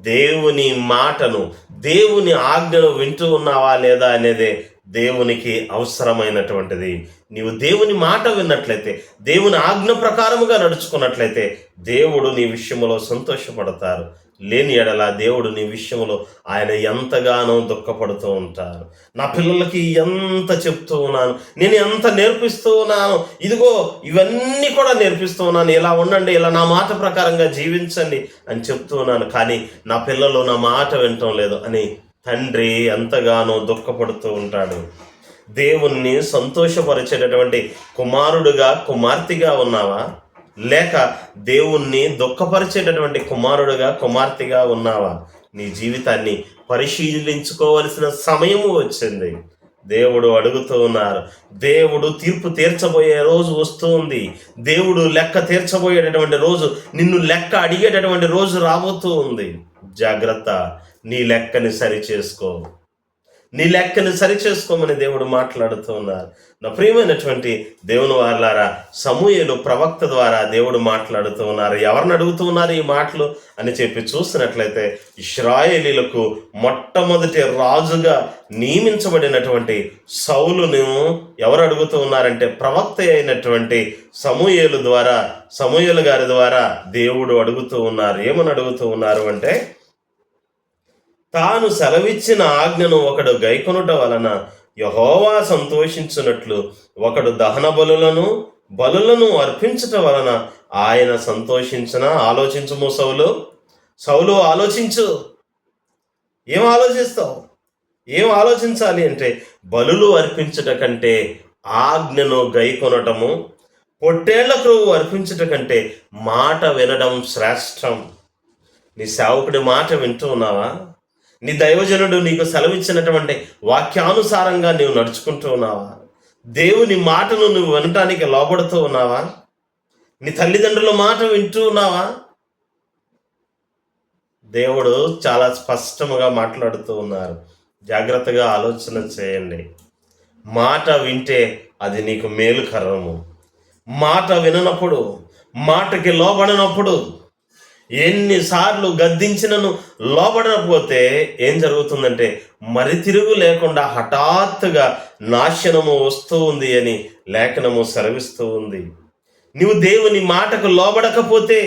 దేవుని మాటను, దేవుని ఆజ్ఞను వింటూ ఉన్నావా లేదా అనేదే దేవునికి అవసరమైనటువంటిది. నీవు దేవుని మాట విన్నట్లయితే, దేవుని ఆజ్ఞ ప్రకారముగా నడుచుకున్నట్లయితే దేవుడు నీ విషయంలో సంతోషపడతారు. లేని ఎడల దేవుడు నీ విషయంలో ఆయన ఎంతగానో దుఃఖపడుతూ ఉంటారు. నా పిల్లలకి ఎంత చెప్తూ ఉన్నాను, నేను ఎంత నేర్పిస్తూ ఉన్నాను, ఇదిగో ఇవన్నీ కూడా నేర్పిస్తూ ఉన్నాను, ఇలా ఉండండి, ఇలా నా మాట ప్రకారంగా జీవించండి అని చెప్తూ ఉన్నాను, కానీ నా పిల్లలు నా మాట వినటం లేదు అని తండ్రి ఎంతగానో దుఃఖపడుతూ ఉంటాడు. దేవుణ్ణి సంతోషపరిచేటటువంటి కుమారుడుగా, కుమార్తెగా ఉన్నావా? లేక దేవుణ్ణి దుఃఖపరిచేటటువంటి కుమారుడుగా, కుమార్తెగా ఉన్నావా? నీ జీవితాన్ని పరిశీలించుకోవలసిన సమయము వచ్చింది. దేవుడు అడుగుతూ ఉన్నారు. దేవుడు తీర్పు తీర్చబోయే రోజు వస్తూ ఉంది. దేవుడు లెక్క తీర్చబోయేటటువంటి రోజు, నిన్ను లెక్క అడిగేటటువంటి రోజు రాబోతూ ఉంది. జాగ్రత్త, నీ లెక్కని సరిచేసుకో, నీ లెక్కని సరిచేసుకోమని దేవుడు మాట్లాడుతూ ఉన్నారు. నా ప్రియమైనటువంటి దేవుని వారలారా, సమూయేలు ప్రవక్త ద్వారా దేవుడు మాట్లాడుతూ ఉన్నారు. ఎవరిని అడుగుతూ ఉన్నారు ఈ మాటలు అని చెప్పి చూసినట్లయితే, ఇశ్రాయేలీలకు మొట్టమొదటి రాజుగా నియమించబడినటువంటి సౌలును ఎవరు అడుగుతూ ఉన్నారంటే, ప్రవక్త అయినటువంటి సమూయేలు గారి ద్వారా దేవుడు అడుగుతూ ఉన్నారు. ఏమని అడుగుతూ ఉన్నారు అంటే, తాను సెలవిచ్చిన ఆజ్ఞను ఒకడు గైకొనుట వలన యెహోవా సంతోషించున్నట్లు ఒకడు దహన బలులను అర్పించుట వలన ఆయన సంతోషించిన. ఆలోచించుము సౌలు, ఆలోచించు. ఏం ఆలోచిస్తావు? ఏం ఆలోచించాలి అంటే, బలులు అర్పించుట కంటే ఆజ్ఞను గైకొనటము, పొట్టేళ్ల క్రొవ్వు అర్పించుట కంటే మాట వినడం శ్రేష్టం. నీ సేవకుడి మాట వింటూ ఉన్నావా? నీ దైవజనుడు నీకు సెలవిచ్చినటువంటి వాక్యానుసారంగా నీవు నడుచుకుంటూ ఉన్నావా? దేవుని మాటను నువ్వు వినటానికి లోబడుతూ ఉన్నావా? నీ తల్లిదండ్రుల మాట వింటూ ఉన్నావా? దేవుడు చాలా స్పష్టముగా మాట్లాడుతూ ఉన్నారు. జాగ్రత్తగా ఆలోచన చేయండి. మాట వింటే అది నీకు మేలుకరము. మాట విననప్పుడు, మాటకి లోబడినప్పుడు, ఎన్నిసార్లు గద్దించినను లోబడకపోతే ఏం జరుగుతుందంటే, మరి తిరుగు లేకుండా హఠాత్తుగా నాశనము వస్తూ ఉంది అని లేఖనము సెలవిస్తూ ఉంది. నీవు దేవుని మాటకు లోబడకపోతే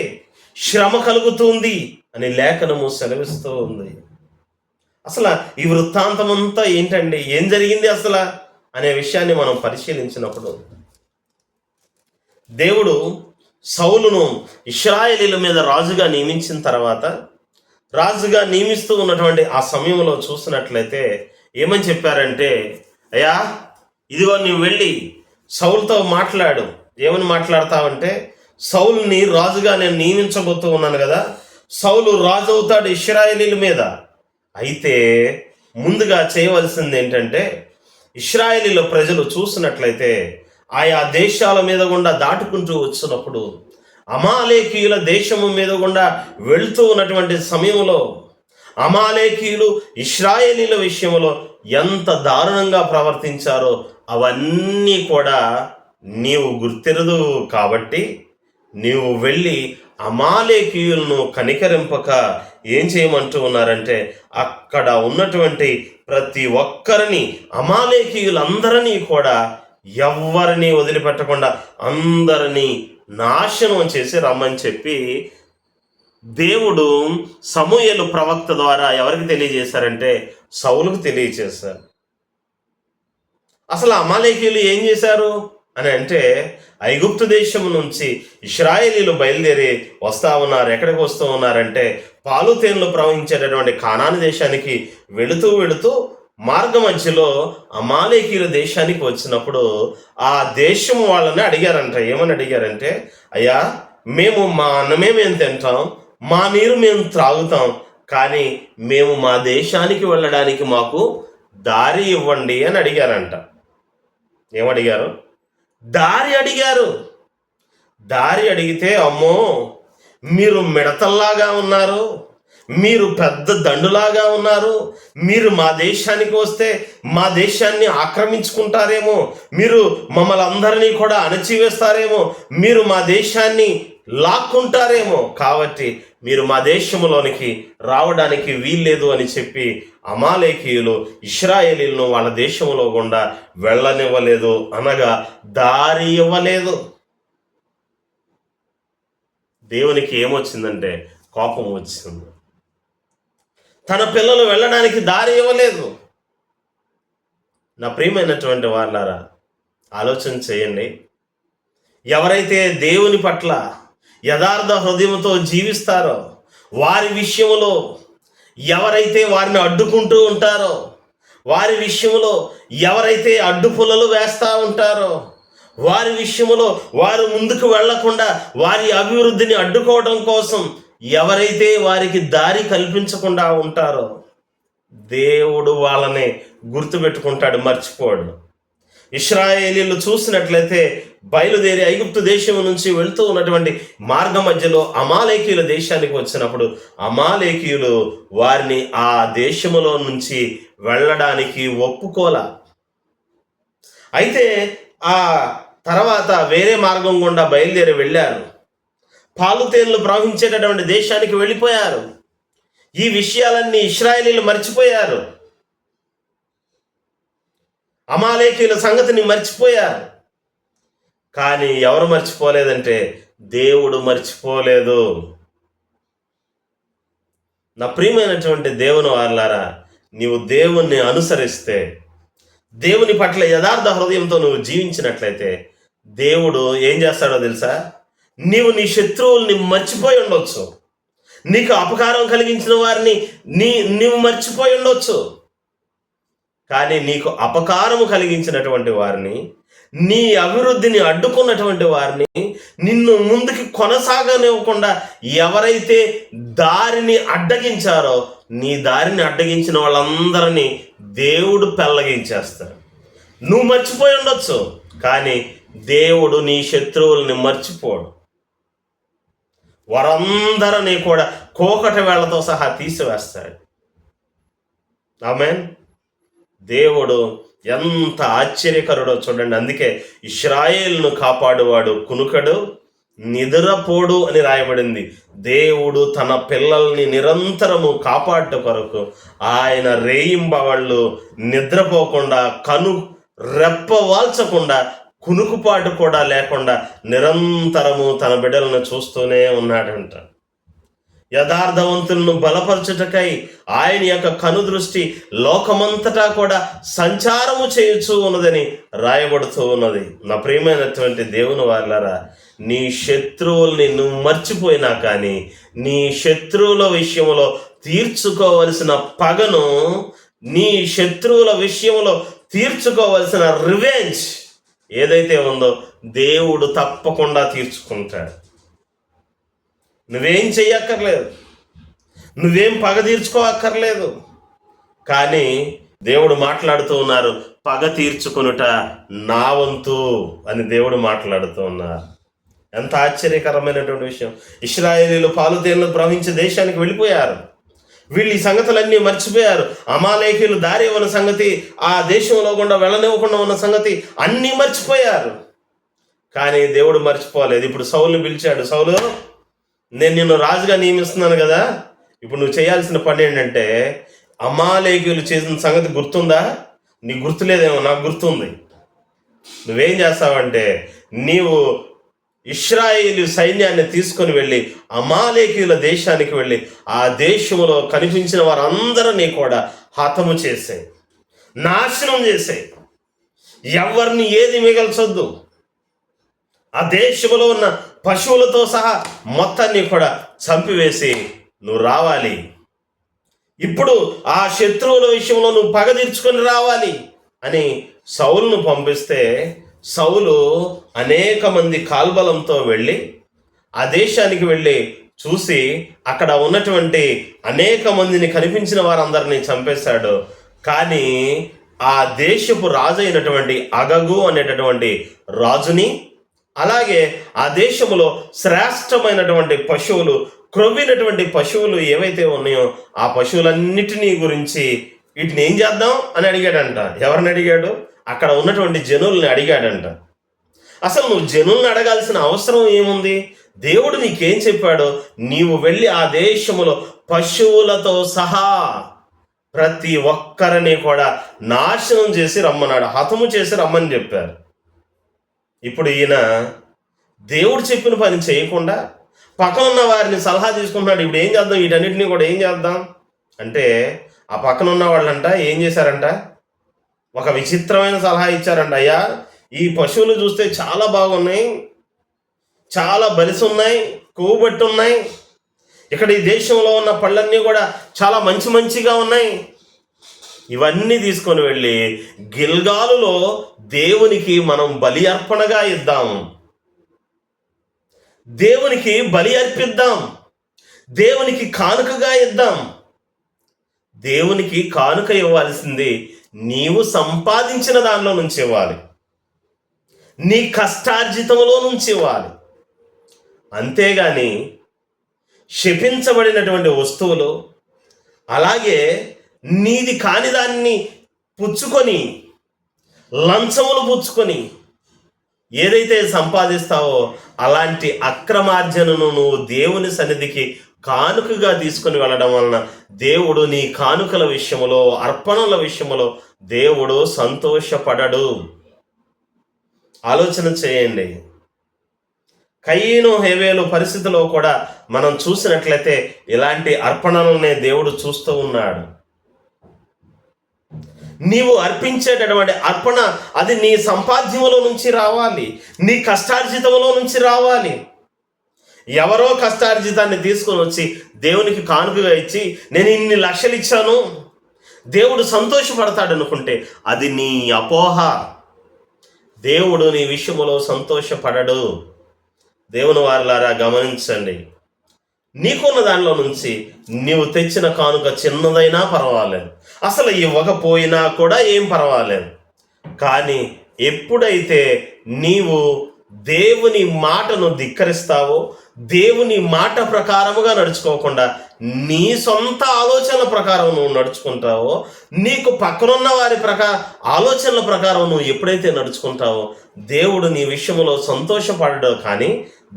శ్రమ కలుగుతుంది అని లేఖనము సెలవిస్తూ ఉంది. అసలు ఈ వృత్తాంతం అంతా ఏంటండి, ఏం జరిగింది అసలు అనే విషయాన్ని మనం పరిశీలించినప్పుడు, దేవుడు సౌలును ఇశ్రాయేలీల మీద రాజుగా నియమించిన తర్వాత, రాజుగా నియమిస్తూ ఉన్నటువంటి ఆ సమయంలో చూసినట్లయితే ఏమని చెప్పారంటే, అయ్యా ఇదిగో నీవు వెళ్ళి సౌలుతో మాట్లాడు. ఏమని మాట్లాడతావంటే, సౌలుని రాజుగా నేను నియమించబోతూ ఉన్నాను కదా, సౌలు రాజు అవుతాడు ఇశ్రాయేలీల మీద. అయితే ముందుగా చేయవలసింది ఏంటంటే, ఇశ్రాయేలీల ప్రజలు చూసినట్లయితే ఆయా దేశాల మీద గుండా దాటుకుంటూ వచ్చినప్పుడు, అమాలేకీయుల దేశము మీద గుండా వెళుతూ ఉన్నటువంటి సమయంలో అమాలేకీయులు ఇశ్రాయేలీల విషయంలో ఎంత దారుణంగా ప్రవర్తించారో అవన్నీ కూడా నీవు గుర్తెరదు. కాబట్టి నీవు వెళ్ళి అమాలేకీయులను కనికరింపక ఏం చేయమంటూ ఉన్నారంటే, అక్కడ ఉన్నటువంటి ప్రతి ఒక్కరిని, అమాలేకీయులందరినీ కూడా ఎవ్వరిని వదిలిపెట్టకుండా అందరినీ నాశనం చేసి రమ్మని చెప్పి దేవుడు సమూయేలు ప్రవక్త ద్వారా ఎవరికి తెలియజేశారంటే సౌలుకు తెలియజేశారు. అసలు అమాలేకీయులు ఏం చేశారు అని అంటే, ఐగుప్తు దేశం నుంచి ఇశ్రాయేలీలు బయలుదేరి వస్తూ ఉన్నారు. ఎక్కడికి వస్తూ ఉన్నారంటే పాలు తేనెలు ప్రవహించేటటువంటి కానాను దేశానికి వెళుతూ వెళుతూ మార్గ మధ్యలో అమాలేకీయుల దేశానికి వచ్చినప్పుడు ఆ దేశం వాళ్ళని అడిగారంట. ఏమని అడిగారంటే, అయ్యా మేము మా అన్నమే మేము తింటాం, మా నీరు మేము త్రాగుతాం, కానీ మేము మా దేశానికి వెళ్ళడానికి మాకు దారి ఇవ్వండి అని అడిగారంట. ఏమడిగారు? దారి అడిగారు. దారి అడిగితే, అమ్మో మీరు మిడతల్లాగా ఉన్నారు, మీరు పెద్ద దండులాగా ఉన్నారు, మీరు మా దేశానికి వస్తే మా దేశాన్ని ఆక్రమించుకుంటారేమో, మీరు మమ్మల్ని అందరినీ కూడా అణచివేస్తారేమో, మీరు మా దేశాన్ని లాక్కుంటారేమో, కాబట్టి మీరు మా దేశంలోనికి రావడానికి వీల్లేదు అని చెప్పి అమాలేకీయులు ఇశ్రాయేలీలను వాళ్ళ దేశంలో గుండా వెళ్ళనివ్వలేదు, అనగా దారి ఇవ్వలేదు. దేవునికి ఏమొచ్చిందంటే కోపం వచ్చింది. తన పిల్లలు వెళ్ళడానికి దారి ఇవ్వలేదు. నా ప్రియమైనటువంటి వాళ్ళారా, ఆలోచన చేయండి. ఎవరైతే దేవుని పట్ల యథార్థ హృదయంతో జీవిస్తారో, వారి విషయంలో ఎవరైతే వారిని అడ్డుకుంటూ ఉంటారో, వారి విషయంలో ఎవరైతే అడ్డుపుల్లలు వేస్తూ ఉంటారో, వారి విషయంలో వారు ముందుకు వెళ్లకుండా వారి అభివృద్ధిని అడ్డుకోవడం కోసం ఎవరైతే వారికి దారి కల్పించకుండా ఉంటారో, దేవుడు వాళ్ళని గుర్తుపెట్టుకుంటాడు, మర్చిపోడు. ఇశ్రాయేలీలు చూసినట్లయితే బయలుదేరి ఐగుప్తు దేశం నుంచి వెళుతూ ఉన్నటువంటి మార్గ మధ్యలో అమాలేకీయుల దేశానికి వచ్చినప్పుడు అమాలేకీయులు వారిని ఆ దేశములో నుంచి వెళ్ళడానికి ఒప్పుకోలా. అయితే ఆ తర్వాత వేరే మార్గం గుండా బయలుదేరి వెళ్ళారు. పాలు తేనెలు ప్రవహించేటటువంటి దేశానికి వెళ్ళిపోయారు. ఈ విషయాలన్నీ ఇశ్రాయేలీలు మర్చిపోయారు. అమాలేకీయుల సంగతిని మర్చిపోయారు. కానీ ఎవరు మర్చిపోలేదంటే దేవుడు మర్చిపోలేదు. నా ప్రియమైనటువంటి దేవుని వారలారా, నీవు దేవుణ్ణి అనుసరిస్తే, దేవుని పట్ల యథార్థ హృదయంతో నువ్వు జీవించినట్లయితే దేవుడు ఏం చేస్తాడో తెలుసా? నీవు నీ శత్రువుల్ని మర్చిపోయి ఉండొచ్చు, నీకు అపకారం కలిగించిన వారిని నీవు మర్చిపోయి ఉండొచ్చు, కానీ నీకు అపకారము కలిగించినటువంటి వారిని, నీ అభివృద్ధిని అడ్డుకున్నటువంటి వారిని, నిన్ను ముందుకు కొనసాగనివ్వకుండా ఎవరైతే దారిని అడ్డగించారో, నీ దారిని అడ్డగించిన వాళ్ళందరినీ దేవుడు పెళ్ళగించేస్తాడు. నువ్వు మర్చిపోయి ఉండొచ్చు, కానీ దేవుడు నీ శత్రువుల్ని మర్చిపోడు. వారందరినీ కూడా కోకటి వేళ్లతో సహా తీసివేస్తాడు. ఆమేన్. దేవుడు ఎంత ఆశ్చర్యకరుడో చూడండి. అందుకే ఇశ్రాయేలును కాపాడువాడు కునుకడు, నిద్రపోడు అని రాయబడింది. దేవుడు తన పిల్లల్ని నిరంతరము కాపాడు కొరకు ఆయన రేయింబవళ్ళు నిద్రపోకుండా, కను రెప్పవాల్చకుండా, కునుకుపాటు కూడా లేకుండా నిరంతరము తన బిడ్డలను చూస్తూనే ఉన్నాడంట. యథార్థవంతులను బలపరచుటకై ఆయన యొక్క కనుదృష్టి లోకమంతటా కూడా సంచారము చేయుచూ ఉన్నదని రాయబడుతూ ఉన్నది. నా ప్రియమైనటువంటి దేవుని వారలారా, నీ శత్రువుల్ని నువ్వు మర్చిపోయినా కానీ నీ శత్రువుల విషయంలో తీర్చుకోవలసిన పగను, నీ శత్రువుల విషయంలో తీర్చుకోవలసిన రివెంజ్ ఏదైతే ఉందో దేవుడు తప్పకుండా తీర్చుకుంటాడు. నువ్వేం చెయ్యక్కర్లేదు, నువ్వేం పగ తీర్చుకోక్కర్లేదు. కానీ దేవుడు మాట్లాడుతూ ఉన్నారు, పగ తీర్చుకొనుట నా వంతు అని దేవుడు మాట్లాడుతూ ఉన్నారు. ఎంత ఆశ్చర్యకరమైనటువంటి విషయం. ఇశ్రాయేలీలు పాలు తేనెలు ప్రవహించే దేశానికి వెళ్ళిపోయారు. వీళ్ళు ఈ సంగతులన్నీ మర్చిపోయారు. అమాలేకీయులు దారి ఇవ్వని సంగతి, ఆ దేశంలో గుండా వెళ్ళనివ్వకుండా ఉన్న సంగతి అన్నీ మర్చిపోయారు. కానీ దేవుడు మర్చిపోలేదు. ఇప్పుడు సౌలుని పిలిచాడు. సౌలు, నేను నిన్ను రాజుగా నియమిస్తున్నాను కదా, ఇప్పుడు నువ్వు చేయాల్సిన పని ఏంటంటే, అమాలేకీయులు చేసిన సంగతి గుర్తుందా? నీకు గుర్తులేదేమో, నాకు గుర్తుంది. నువ్వేం చేస్తావంటే, నీవు ఇశ్రాయేలు సైన్యాన్ని తీసుకొని వెళ్ళి అమాలేకీయుల దేశానికి వెళ్ళి ఆ దేశంలో కనిపించిన వారందరినీ కూడా హతము చేసాయి, నాశనం చేసాయి. ఎవరిని ఏది మిగల్చొద్దు. ఆ దేశంలో ఉన్న పశువులతో సహా మొత్తాన్ని కూడా చంపివేసి నువ్వు రావాలి, ఇప్పుడు ఆ శత్రువుల విషయంలో నువ్వు పగ తీర్చుకొని రావాలి అని సౌలును పంపిస్తే, సౌలు అనేక మంది కాల్బలంతో వెళ్ళి ఆ దేశానికి వెళ్ళి చూసి అక్కడ ఉన్నటువంటి అనేక మందిని కనిపించిన వారందరినీ చంపేశాడు. కానీ ఆ దేశపు రాజు అయినటువంటి అగగు అనేటటువంటి రాజుని, అలాగే ఆ దేశంలో శ్రేష్టమైనటువంటి పశువులు, క్రొవ్వినటువంటి పశువులు ఏవైతే ఉన్నాయో ఆ పశువులన్నిటినీ గురించి వీటిని ఏం చేద్దాం అని అడిగాడంట. ఎవరిని అడిగాడు? అక్కడ ఉన్నటువంటి జనుల్ని అడిగాడంట. అసలు నువ్వు జనుల్ని అడగాల్సిన అవసరం ఏముంది? దేవుడు నీకేం చెప్పాడో నీవు వెళ్ళి ఆ దేశములో పశువులతో సహా ప్రతి ఒక్కరిని కూడా నాశనం చేసి రమ్మన్నాడు, హతము చేసి రమ్మని చెప్పారు. ఇప్పుడు ఈయన దేవుడు చెప్పిన పని చేయకుండా పక్కన ఉన్న వారిని సలహా తీసుకుంటున్నాడు. ఇప్పుడు ఏం చేద్దాం, వీటన్నిటిని కూడా ఏం చేద్దాం అంటే, ఆ పక్కన ఉన్న వాళ్ళంట ఏం చేశారంట, ఒక విచిత్రమైన సలహా ఇచ్చారంట. అయ్యా, ఈ పశువులు చూస్తే చాలా బాగున్నాయి, చాలా బలిసి ఉన్నాయి, కొవ్వు బట్టి ఉన్నాయి, ఇక్కడ ఈ దేశంలో ఉన్న పళ్ళన్నీ కూడా చాలా మంచి మంచిగా ఉన్నాయి. ఇవన్నీ తీసుకొని వెళ్ళి గిల్గాలులో దేవునికి మనం బలి అర్పణగా ఇద్దాం, దేవునికి బలి అర్పిద్దాం, దేవునికి కానుకగా ఇద్దాం. దేవునికి కానుక ఇవ్వాల్సింది నీవు సంపాదించిన దానిలో నుంచి ఇవ్వాలి, నీ కష్టార్జితంలో నుంచి ఇవ్వాలి. అంతేగాని శపించబడినటువంటి వస్తువులు, అలాగే నీది కాని దాన్ని పుచ్చుకొని, లంచములు పుచ్చుకొని ఏదైతే సంపాదిస్తావో అలాంటి అక్రమార్జనను నువ్వు దేవుని సన్నిధికి కానుకగా తీసుకొని వెళ్ళడం వలన దేవుడు నీ కానుకల విషయంలో, అర్పణల విషయంలో దేవుడు సంతోషపడడు. ఆలోచన చేయండి. కయీను హేబేలు పరిస్థితిలో కూడా మనం చూసినట్లయితే ఇలాంటి అర్పణలనే దేవుడు చూస్తూ ఉన్నాడు. నీవు అర్పించేటటువంటి అర్పణ అది నీ సంపాద్యములో నుంచి రావాలి, నీ కష్టార్జితంలో నుంచి రావాలి. ఎవరో కష్టార్జితాన్ని తీసుకొని వచ్చి దేవునికి కానుకగా ఇచ్చి నేను ఇన్ని లక్షలు ఇచ్చాను, దేవుడు సంతోషపడతాడు అనుకుంటే అది నీ అపోహ. దేవుడు నీ విషయంలో సంతోషపడడు. దేవుని వారలారా గమనించండి. నీకున్న దానిలో నుంచి నీవు తెచ్చిన కానుక చిన్నదైనా పర్వాలేదు, అసలు ఇవ్వకపోయినా కూడా ఏం పర్వాలేదు. కానీ ఎప్పుడైతే నీవు దేవుని మాటను ధిక్కరిస్తావో, దేవుని మాట ప్రకారముగా నడుచుకోకుండా నీ సొంత ఆలోచనల ప్రకారం నువ్వు నడుచుకుంటావో, నీకు పక్కనున్న వారి ఆలోచనల ప్రకారం నువ్వు ఎప్పుడైతే నడుచుకుంటావో దేవుడు నీ విషయంలో సంతోషపడడు, కానీ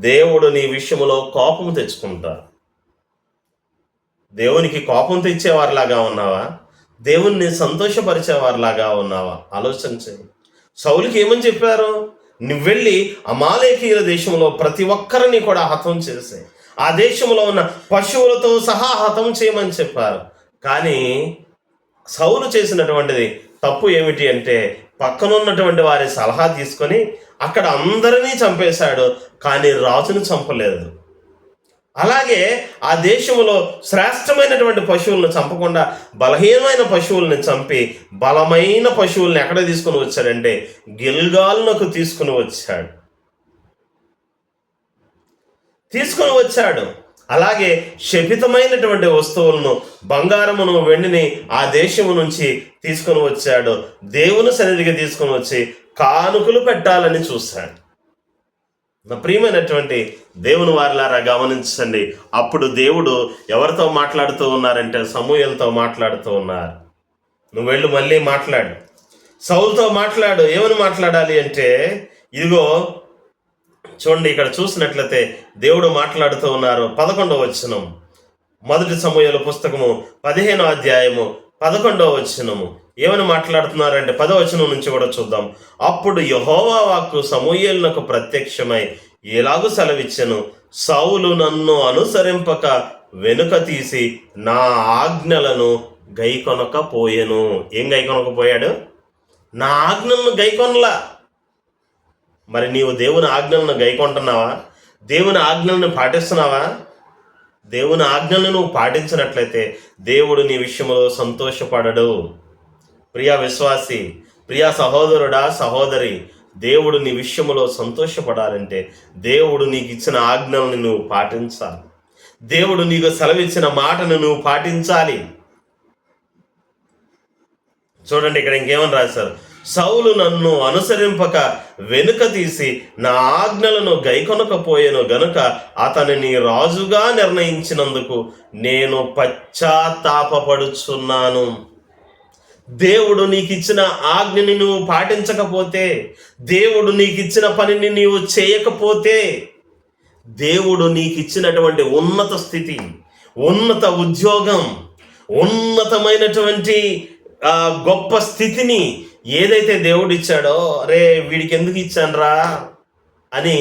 దేవుడు నీ విషయంలో కోపం తెచ్చుకుంటాడు. దేవునికి కోపం తెచ్చేవారిలాగా ఉన్నావా, దేవుణ్ణి సంతోషపరిచేవారిలాగా ఉన్నావా? ఆలోచన చేయి. సౌలుకి ఏమని చెప్పారు? నువ్వు వెళ్ళి అమాలేకీయుల దేశంలో ప్రతి ఒక్కరిని కూడా హతం చేసే, ఆ దేశంలో ఉన్న పశువులతో సహా హతం చేయమని చెప్పారు. కానీ సౌలు చేసినటువంటిది తప్పు ఏమిటి అంటే, పక్కనున్నటువంటి వారి సలహా తీసుకొని అక్కడ అందరినీ చంపేశాడు, కానీ రాజును చంపలేదు. అలాగే ఆ దేశంలో శ్రేష్టమైనటువంటి పశువులను చంపకుండా బలహీనమైన పశువుల్ని చంపి బలమైన పశువుల్ని ఎక్కడ తీసుకుని వచ్చాడంటే గిల్గాలునకు తీసుకుని వచ్చాడు. అలాగే శపితమైనటువంటి వస్తువులను, బంగారమును, వెండిని ఆ దేశము నుంచి తీసుకొని వచ్చాడు. దేవుని సన్నిధికి తీసుకొని వచ్చి కానుకలు పెట్టాలని చూశాడు. నా ప్రియమైనటువంటి దేవుని వారిలారా గమనించండి. అప్పుడు దేవుడు ఎవరితో మాట్లాడుతూ ఉన్నారంటే సమూయేలుతో మాట్లాడుతూ ఉన్నారు. నువ్వు వెళ్ళు, మళ్ళీ మాట్లాడు, సౌలుతో మాట్లాడు. ఏమని మాట్లాడాలి అంటే, ఇదిగో చూడండి, ఇక్కడ చూసినట్లయితే దేవుడు మాట్లాడుతూ ఉన్నారు. 11వ వచనం, 1 సమూయేలు పుస్తకము 15వ అధ్యాయము 11వ వచనము ఏమని మాట్లాడుతున్నారంటే 10వ వచనం నుంచి కూడా చూద్దాం. అప్పుడు యెహోవా వాక్కు సమూయేలునకు ప్రత్యక్షమై ఎలాగూ సెలవిచ్చెను, సౌలు నన్ను అనుసరింపక వెనుక తీసి నా ఆజ్ఞలను గైకొనకపోయెను. ఏం గైకొనకపోయాడు? నా ఆజ్ఞలను గైకొనలా. మరి నీవు దేవుని ఆజ్ఞలను గైకొంటున్నావా? దేవుని ఆజ్ఞలను పాటిస్తున్నావా? దేవుని ఆజ్ఞలను నువ్వు పాటించినట్లయితే దేవుడు నీ విషయంలో సంతోషపడడు. ప్రియా విశ్వాసి, ప్రియా సహోదరుడా, సహోదరి, దేవుడు నీ విషయంలో సంతోషపడాలంటే దేవుడు నీకు ఇచ్చిన ఆజ్ఞలను నువ్వు పాటించాలి. దేవుడు నీకు సెలవిచ్చిన మాటను నువ్వు పాటించాలి. చూడండి, ఇక్కడ ఇంకేమని రాశారు? సౌలు నన్ను అనుసరింపక వెనుక తీసి నా ఆజ్ఞలను గైకొనకపోయెను గనుక అతనిని రాజుగా నిర్ణయించినందుకు నేను పశ్చాత్తాపపడుచున్నాను. దేవుడు నీకు ఇచ్చిన ఆజ్ఞని నువ్వు పాటించకపోతే, దేవుడు నీకు ఇచ్చిన పనిని నీవు చేయకపోతే, దేవుడు నీకు ఇచ్చినటువంటి ఉన్నత స్థితి, ఉన్నత ఉద్యోగం, ఉన్నతమైనటువంటి గొప్ప స్థితిని ఏదైతే దేవుడు ఇచ్చాడో, అరే వీడికి ఎందుకు ఇచ్చానరా అని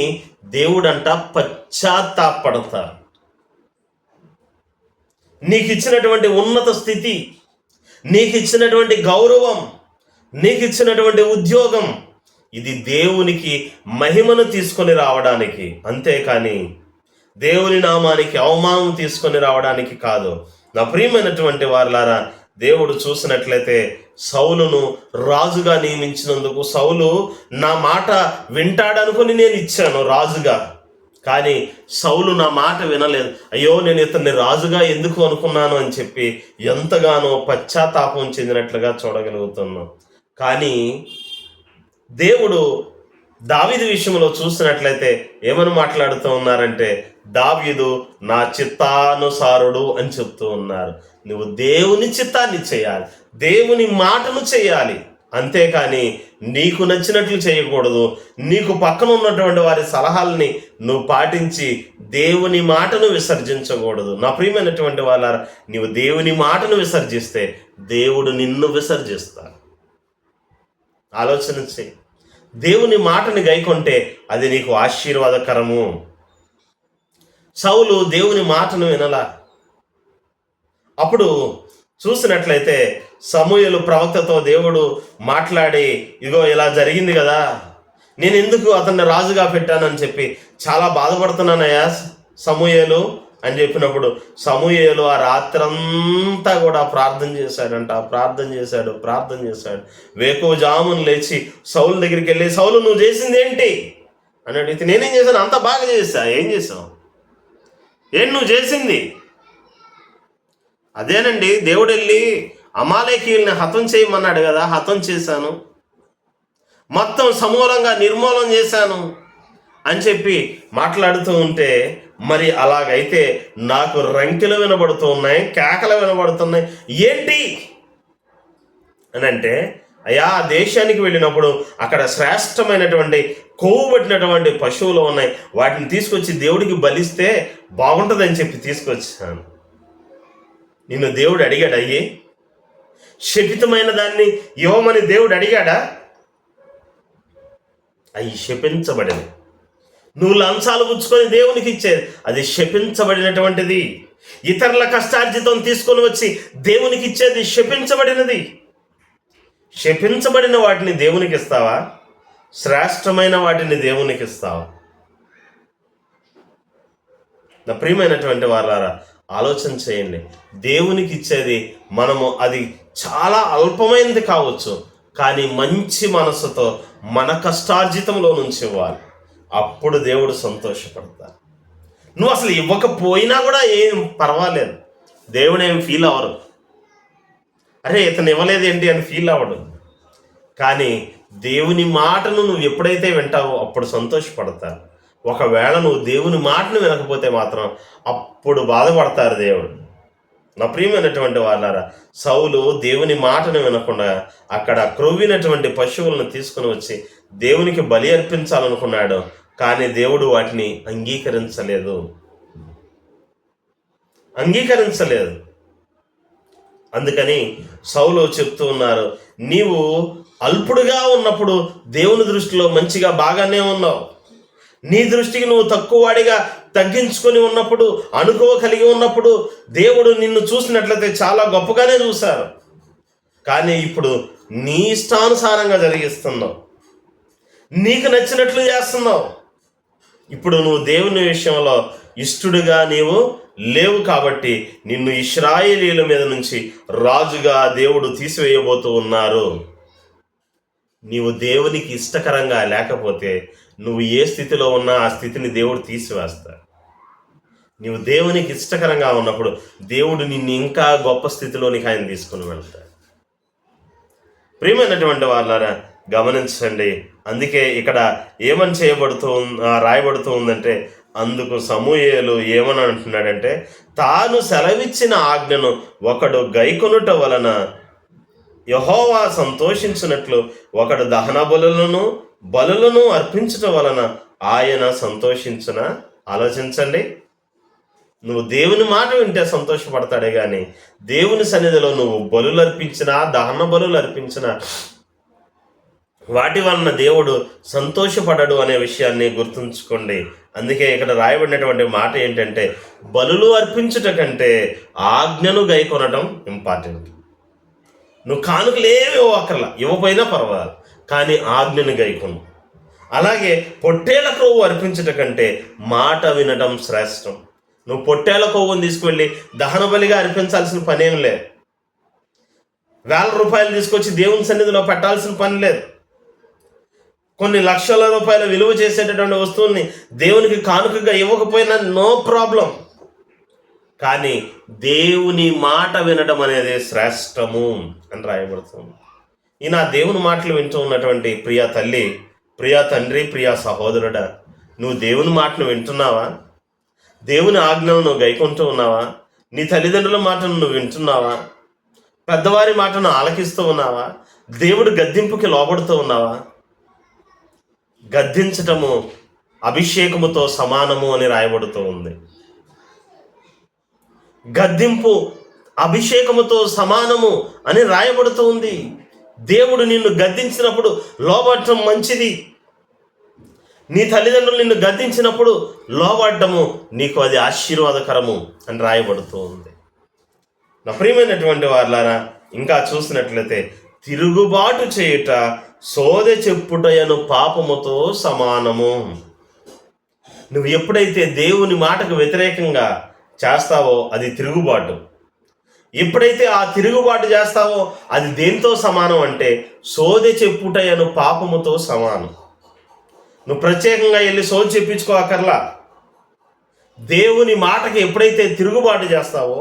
దేవుడంట పశ్చాత్తాపడతారు. నీకు ఇచ్చినటువంటి ఉన్నత స్థితి, నీకు ఇచ్చినటువంటి గౌరవం, నీకు ఇచ్చినటువంటి ఉద్యోగం, ఇది దేవునికి మహిమను తీసుకొని రావడానికి, అంతేకాని దేవుని నామానికి అవమానం తీసుకొని రావడానికి కాదు. నా ప్రియమైనటువంటి వారులారా, దేవుడు చూసినట్లయితే సౌలును రాజుగా నియమించినందుకు, సౌలు నా మాట వింటాడనుకుని నేను ఇచ్చాను రాజుగా, కానీ సౌలు నా మాట వినలేదు. అయ్యో, నేను ఇతన్ని రాజుగా ఎందుకు అనుకున్నాను అని చెప్పి ఎంతగానో పశ్చాత్తాపం చెందినట్లుగా చూడగలుగుతున్నాం. కానీ దేవుడు దావీదు విషయంలో చూసినట్లయితే ఏమని మాట్లాడుతూ ఉన్నారంటే, దావీదు నా చిత్తానుసారుడు అని చెప్తూ ఉన్నారు. నువ్వు దేవుని చిత్తాన్ని చేయాలి, దేవుని మాటను చేయాలి, అంతేకాని నీకు నచ్చినట్లు చేయకూడదు. నీకు పక్కన ఉన్నటువంటి వారి సలహాలని నువ్వు పాటించి దేవుని మాటను విసర్జించకూడదు. నా ప్రియమైనటువంటి వాళ్ళ, నీవు దేవుని మాటను విసర్జిస్తే దేవుడు నిన్ను విసర్జిస్తాడు. ఆలోచన చేయి. దేవుని మాటని గైకొంటే అది నీకు ఆశీర్వాదకరము. సౌలు దేవుని మాటను వినలా. అప్పుడు చూసినట్లయితే సమూయేలు ప్రవక్తతో దేవుడు మాట్లాడి, ఇగో ఇలా జరిగింది కదా, నేను ఎందుకు అతన్ని రాజుగా పెట్టానని చెప్పి చాలా బాధపడుతున్నానయ్యా సమూయేలు అని చెప్పినప్పుడు, సమూయేలు ఆ రాత్రంతా కూడా ప్రార్థన చేశాడంట. ప్రార్థన చేశాడు. వేకువజామున లేచి సౌలు దగ్గరికి వెళ్ళి, సౌలు నువ్వు చేసింది ఏంటి అని అడిగితే, నేనేం చేశాను? అంత బాగా చేశా. ఏం చేసావు? ఏం నువ్వు చేసింది? అదేనండి, దేవుడు వెళ్ళి అమాలేకీయుల్ని హతం చేయమన్నాడు కదా, హతం చేశాను, మొత్తం సమూలంగా నిర్మూలన చేశాను అని చెప్పి మాట్లాడుతూ ఉంటే, మరి అలాగైతే నాకు రంకెలు వినబడుతూ ఉన్నాయి, కేకలు వినబడుతున్నాయి, ఏంటి అని అంటే, అయ్యా ఆ దేశానికి వెళ్ళినప్పుడు అక్కడ శ్రేష్టమైనటువంటి కొవ్వు పట్టినటువంటి పశువులు ఉన్నాయి, వాటిని తీసుకొచ్చి దేవుడికి బలిస్తే బాగుంటుందని చెప్పి తీసుకొచ్చాను. నిన్ను దేవుడు అడిగాడు? అయ్యి శపితమైన దాన్ని ఇవ్వమని దేవుడు అడిగాడా? అవి శపించబడినవి. నువ్వు లంచాలు పుచ్చుకొని దేవునికి ఇచ్చేది అది శపించబడినటువంటిది. ఇతరుల కష్టార్జితం తీసుకొని వచ్చి దేవునికి ఇచ్చేది శపించబడినది. శపించబడిన వాటిని దేవునికి ఇస్తావా? శ్రేష్టమైన వాటిని దేవునికి ఇస్తావా? నా ప్రియమైనటువంటి వారారా, ఆలోచన చేయండి. దేవునికి ఇచ్చేది మనము అది చాలా అల్పమైనది కావచ్చు, కానీ మంచి మనసుతో మన కష్టార్జితంలో నుంచి ఇవ్వాలి. అప్పుడు దేవుడు సంతోషపడతారు. నువ్వు అసలు ఇవ్వకపోయినా కూడా ఏం పర్వాలేదు, దేవుడు ఏం ఫీల్ అవ్వరు. అరే ఇతను ఇవ్వలేదు ఏంటి అని ఫీల్ అవ్వడు. కానీ దేవుని మాటను నువ్వు ఎప్పుడైతే వింటావో అప్పుడు సంతోషపడతారు. ఒకవేళ నువ్వు దేవుని మాటను వినకపోతే మాత్రం అప్పుడు బాధపడతారు దేవుడు. నా ప్రియమైనటువంటి వాళ్ళారా, సౌలు దేవుని మాటను వినకుండా అక్కడ క్రొవ్వినటువంటి పశువులను తీసుకుని వచ్చి దేవునికి బలి అర్పించాలనుకున్నాడు, కానీ దేవుడు వాటిని అంగీకరించలేదు. అందుకని సౌలు చెప్తూ ఉన్నారు, నీవు అల్పుడుగా ఉన్నప్పుడు దేవుని దృష్టిలో మంచిగా బాగానే ఉన్నావు, నీ దృష్టికి నువ్వు తక్కువవాడిగా తగ్గించుకొని ఉన్నప్పుడు, అనుకువ కలిగి ఉన్నప్పుడు దేవుడు నిన్ను చూసినట్లయితే చాలా గొప్పగానే చూశారు. కానీ ఇప్పుడు నీ ఇష్టానుసారంగా జరిగిస్తున్నావు, నీకు నచ్చినట్లు చేస్తున్నావు. ఇప్పుడు నువ్వు దేవుని విషయంలో ఇష్టడుగా నీవు లేవు కాబట్టి నిన్ను ఇశ్రాయేలీయుల మీద నుంచి రాజుగా దేవుడు తీసివేయబోతూ ఉన్నారు. నీవు దేవునికి ఇష్టకరంగా లేకపోతే నువ్వు ఏ స్థితిలో ఉన్నా ఆ స్థితిని దేవుడు తీసివేస్తాడు. నీవు దేవునికి ఇష్టకరంగా ఉన్నప్పుడు దేవుడు నిన్ను ఇంకా గొప్ప స్థితిలోనికి ఆయన తీసుకుని వెళ్తాడు. ప్రియమైనటువంటి వాళ్ళారా, గమనించండి. అందుకే ఇక్కడ ఏమని రాయబడుతూ ఉందంటే, అందుకు సమూయేలు ఏమని అంటున్నాడంటే, తాను సెలవిచ్చిన ఆజ్ఞను ఒకడు గైకొనుట వలన యెహోవా సంతోషించినట్లు ఒకడు దహన బలులను అర్పించటం వలన ఆయన సంతోషించున. ఆలోచించండి. నువ్వు దేవుని మాట వింటే సంతోషపడతాడే కానీ దేవుని సన్నిధిలో నువ్వు బలులు అర్పించినా, దహన బలులు అర్పించినా వాటి వలన దేవుడు సంతోషపడడు అనే విషయాన్ని గుర్తుంచుకోండి. అందుకే ఇక్కడ రాయబడినటువంటి మాట ఏంటంటే, బలులు అర్పించుట కంటే ఆజ్ఞను గైకొనడం ఇంపార్టెంట్. నువ్వు కానుకలు ఏమి ఇవ్వక్కర్లా, ఇవ్వపోయినా పర్వాలేదు, కానీ ఆజ్ఞను గైకొను. అలాగే పొట్టేళ్ల కొవ్వు అర్పించుట కంటే మాట వినడం శ్రేష్టం. నువ్వు పొట్టేళ్ల కొవ్వుని తీసుకువెళ్ళి దహన బలిగా అర్పించాల్సిన పనేం లేదు. 1000 రూపాయలు తీసుకొచ్చి దేవుని సన్నిధిలో పెట్టాల్సిన పని లేదు. కొన్ని లక్షల రూపాయల విలువ చేసేటటువంటి వస్తువుల్ని దేవునికి కానుకగా ఇవ్వకపోయినా నో ప్రాబ్లం. కానీ దేవుని మాట వినడం అనేది శ్రేష్టము అని రాయబడుతుంది. ఈయన దేవుని మాటలు వింటూ ఉన్నటువంటి ప్రియా తల్లి, ప్రియా తండ్రి, ప్రియా సహోదరుడా, నువ్వు దేవుని మాటను వింటున్నావా? దేవుని ఆజ్ఞలను నువ్వు గైకొంటూ ఉన్నావా? నీ తల్లిదండ్రుల మాటను నువ్వు వింటున్నావా? పెద్దవారి మాటను ఆలకిస్తూ ఉన్నావా? దేవుడు గద్దింపుకి లోబడుతూ ఉన్నావా? గద్దించటము అభిషేకముతో సమానము అని రాయబడుతూ ఉంది. గద్దింపు అభిషేకముతో సమానము అని రాయబడుతూ ఉంది. దేవుడు నిన్ను గద్దించినప్పుడు లోబడటం మంచిది. నీ తల్లిదండ్రులు నిన్ను గద్దించినప్పుడు లోబడ్డము నీకు అది ఆశీర్వాదకరము అని రాయబడుతూ ఉంది. నా ప్రియమైనటువంటి వారులారా, ఇంకా చూసినట్లయితే తిరుగుబాటు చేయుట సోదె చెప్పుటయను పాపముతో సమానము. నువ్వు ఎప్పుడైతే దేవుని మాటకు వ్యతిరేకంగా చేస్తావో అది తిరుగుబాటు. ఎప్పుడైతే ఆ తిరుగుబాటు చేస్తావో అది దేనితో సమానం అంటే సోదె చెప్పుటయను పాపముతో సమానం. నువ్వు ప్రత్యేకంగా వెళ్ళి సోది చెప్పించుకోకర్లా. దేవుని మాటకి ఎప్పుడైతే తిరుగుబాటు చేస్తావో,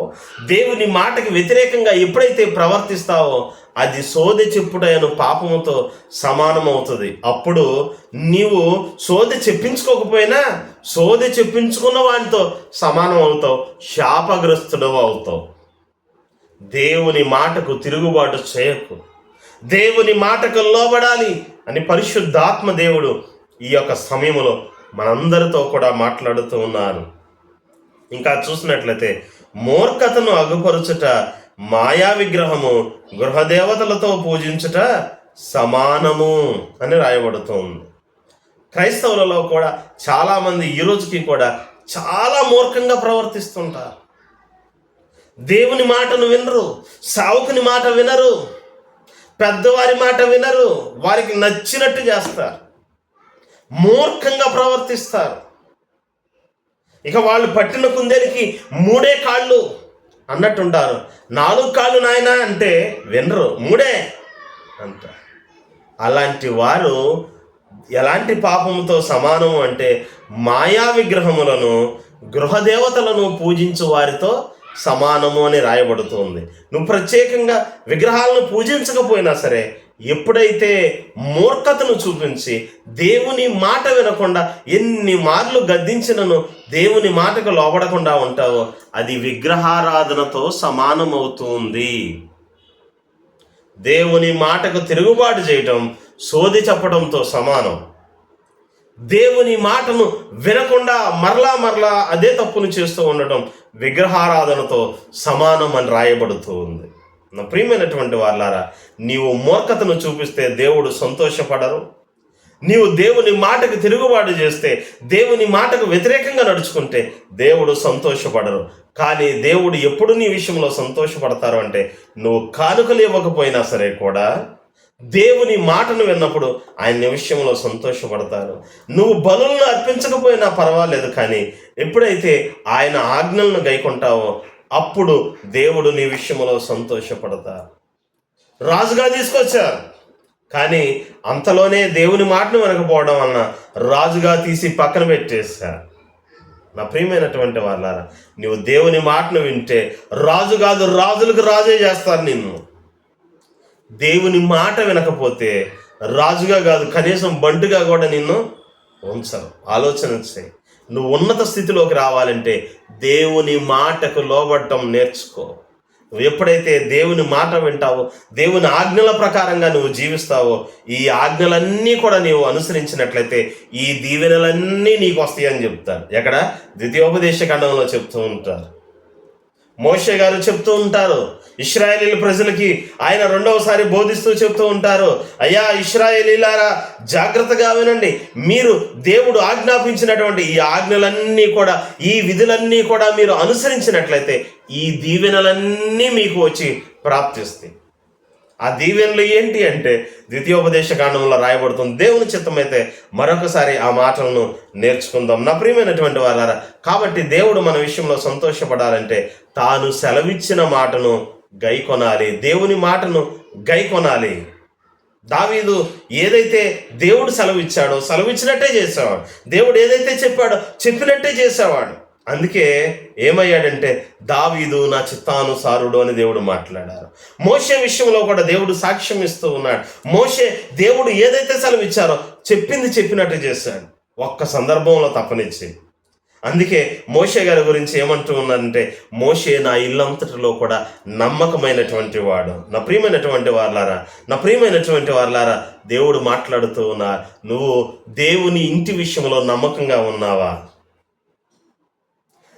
దేవుని మాటకి వ్యతిరేకంగా ఎప్పుడైతే ప్రవర్తిస్తావో అది సోదె చెప్పుటయను పాపముతో సమానమవుతుంది. అప్పుడు నీవు సోదె చెప్పించుకోకపోయినా సోదె చెప్పించుకున్న వానితో సమానం అవుతావు, శాపగ్రస్తుడవు అవుతావు. దేవుని మాటకు తిరుగుబాటు చేయకు, దేవుని మాటకు లోబడాలి అని పరిశుద్ధాత్మ దేవుడు ఈ యొక్క సమయంలో మనందరితో కూడా మాట్లాడుతూ ఉన్నారు. ఇంకా చూసినట్లయితే మూర్ఖతను అగుపరుచుట మాయా విగ్రహము గృహదేవతలతో పూజించుట సమానము అని రాయబడుతుంది. క్రైస్తవులలో కూడా చాలామంది ఈ రోజుకి కూడా చాలా మూర్ఖంగా ప్రవర్తిస్తుంటారు. దేవుని మాటను వినరు, సావుకుని మాట వినరు, పెద్దవారి మాట వినరు, వారికి నచ్చినట్టు చేస్తారు, మూర్ఖంగా ప్రవర్తిస్తారు. ఇక వాళ్ళు పట్టిన కుందేలికి 3 కాళ్ళు అన్నట్టుంటారు. 4 కాళ్ళు నాయనా అంటే వినరు, 3 అంట. అలాంటి వారు ఎలాంటి పాపముతో సమానము అంటే మాయా విగ్రహములను గృహదేవతలను పూజించు వారితో సమానము అని రాయబడుతుంది. నువ్వు ప్రత్యేకంగా విగ్రహాలను పూజించకపోయినా సరే ఎప్పుడైతే మూర్ఖతను చూపించి దేవుని మాట వినకుండా ఎన్ని మార్లు గద్దించినను దేవుని మాటకు లోబడకుండా ఉంటావో అది విగ్రహారాధనతో సమానమవుతుంది. దేవుని మాటకు తిరుగుబాటు చేయటం సోది చెప్పడంతో సమానం. దేవుని మాటను వినకుండా మరలా అదే తప్పును చేస్తూ ఉండటం విగ్రహారాధనతో సమానం అని రాయబడుతూ ఉంది. నా ప్రియమైనటువంటి వాళ్ళారా, నీవు మూర్ఖతను చూపిస్తే దేవుడు సంతోషపడరు. నీవు దేవుని మాటకు తిరుగుబాటు చేస్తే, దేవుని మాటకు వ్యతిరేకంగా నడుచుకుంటే దేవుడు సంతోషపడరు. కానీ దేవుడు ఎప్పుడు నీ విషయంలో సంతోషపడతారు అంటే, నువ్వు కానుకలు ఇవ్వకపోయినా సరే కూడా దేవుని మాటను విన్నప్పుడు ఆయన నీ విషయంలో సంతోషపడతారు. నువ్వు బలులను అర్పించకపోయినా పర్వాలేదు, కానీ ఎప్పుడైతే ఆయన ఆజ్ఞలను గైకొంటావో అప్పుడు దేవుడు నీ విషయంలో సంతోషపడతారు. రాజుగా తీసుకొచ్చారు, కానీ అంతలోనే దేవుని మాటను వినకపోవడం వలన రాజుగా తీసి పక్కన పెట్టేశారు. నా ప్రియమైనటువంటి వాళ్ళారా, నువ్వు దేవుని మాటను వింటే రాజు కాదు, రాజులకు రాజే చేస్తారు నిన్ను. దేవుని మాట వినకపోతే రాజుగా కాదు, కనీసం బంటుగా కూడా నిన్ను ఉంచరు. ఆలోచన చేయి. నువ్వు ఉన్నత స్థితిలోకి రావాలంటే దేవుని మాటకు లోబడటం నేర్చుకో. నువ్వు ఎప్పుడైతే దేవుని మాట వింటావో, దేవుని ఆజ్ఞల ప్రకారంగా నువ్వు జీవిస్తావో, ఈ ఆజ్ఞలన్నీ కూడా నీవు అనుసరించినట్లయితే ఈ దీవెనలన్నీ నీకు వస్తాయని చెప్తారు. ఎక్కడ? ద్వితీయోపదేశ ఖండంలో చెప్తూ ఉంటారు. మోషే గారు చెప్తూ ఉంటారు, ఇశ్రాయేలీల ప్రజలకి ఆయన రెండవసారి బోధిస్తూ చెప్తూ ఉంటారు, అయ్యా ఇశ్రాయేలీలారా జాగ్రత్తగా వినండి, మీరు దేవుడు ఆజ్ఞాపించినటువంటి ఈ ఆజ్ఞలన్నీ కూడా, ఈ విధులన్నీ కూడా మీరు అనుసరించినట్లయితే ఈ దీవెనలన్నీ మీకు వచ్చి ప్రాప్తిస్తాయి. ఆ దీవెనలు ఏంటి అంటే ద్వితీయోపదేశ కాండంలో రాయబడుతుంది. దేవుని చిత్తమైతే మరొకసారి ఆ మాటలను నేర్చుకుందాం. నా ప్రియమైనటువంటి వాళ్ళారా, కాబట్టి దేవుడు మన విషయంలో సంతోషపడాలంటే తాను సెలవిచ్చిన మాటను గైకొనాలి, దేవుని మాటను గైకొనాలి. దావీదు ఏదైతే దేవుడు సెలవిచ్చాడో సెలవిచ్చినట్టే చేసేవాడు. దేవుడు ఏదైతే చెప్పాడో చెప్పినట్టే చేసేవాడు. అందుకే ఏమయ్యాడంటే దావీదు నా చిత్తానుసారుడు అని దేవుడు మాట్లాడారు. మోషే విషయంలో కూడా దేవుడు సాక్ష్యం ఇస్తూ ఉన్నాడు. మోషే దేవుడు ఏదైతే సెలవిచ్చారో చెప్పింది చెప్పినట్టు చేశాడు, ఒక్క సందర్భంలో తప్పనిచ్చి. అందుకే మోషే గారి గురించి ఏమంటూ ఉన్నారంటే, మోషే నా ఇల్లంతటిలో కూడా నమ్మకమైనటువంటి వాడు. నా ప్రియమైనటువంటి వాళ్ళారా, దేవుడు మాట్లాడుతూ ఉన్నారు, నువ్వు దేవుని ఇంటి విషయంలో నమ్మకంగా ఉన్నావా?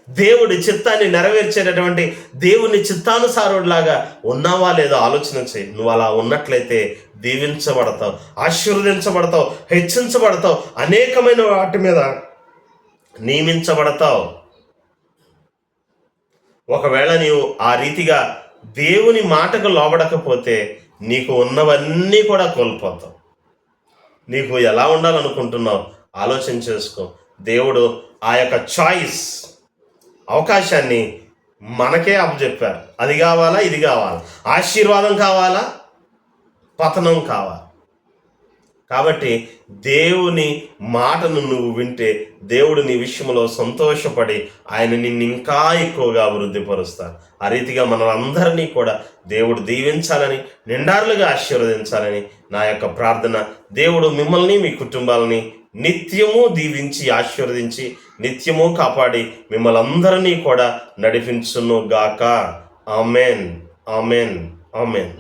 దేవుడి చిత్తాన్ని నెరవేర్చేటటువంటి దేవుని చిత్తానుసారుడిలాగా ఉన్నావా లేదో ఆలోచన చేయి. నువ్వు అలా ఉన్నట్లయితే దీవించబడతావు, ఆశీర్వదించబడతావు, హెచ్చించబడతావు, అనేకమైన వాటి మీద నియమించబడతావు. ఒకవేళ నీవు ఆ రీతిగా దేవుని మాటకు లోబడకపోతే నీకు ఉన్నవన్నీ కూడా కోల్పోతావు. నీకు ఎలా ఉండాలనుకుంటున్నావు ఆలోచన చేసుకో. దేవుడు ఆ యొక్క చాయిస్, అవకాశాన్ని మనకే అప్పచెప్పారు. అది కావాలా, ఇది కావాలా, ఆశీర్వాదం కావాలా, పతనం కావాలా. కాబట్టి దేవుని మాటను నువ్వు వింటే దేవుడు నీ విషయంలో సంతోషపడి ఆయన నిన్ను ఇంకా ఎక్కువగా అభివృద్ధిపరుస్తారు. ఆ రీతిగా మనలందరినీ కూడా దేవుడు దీవించాలని, నిండారులుగా ఆశీర్వదించాలని నా యొక్క ప్రార్థన. దేవుడు మిమ్మల్ని, మీ కుటుంబాలని నిత్యము దీవించి ఆశీర్వదించి నిత్యము కాపాడి మిమ్మల్ని అందరినీ కూడా నడిపించును గాక. Amen, amen, amen.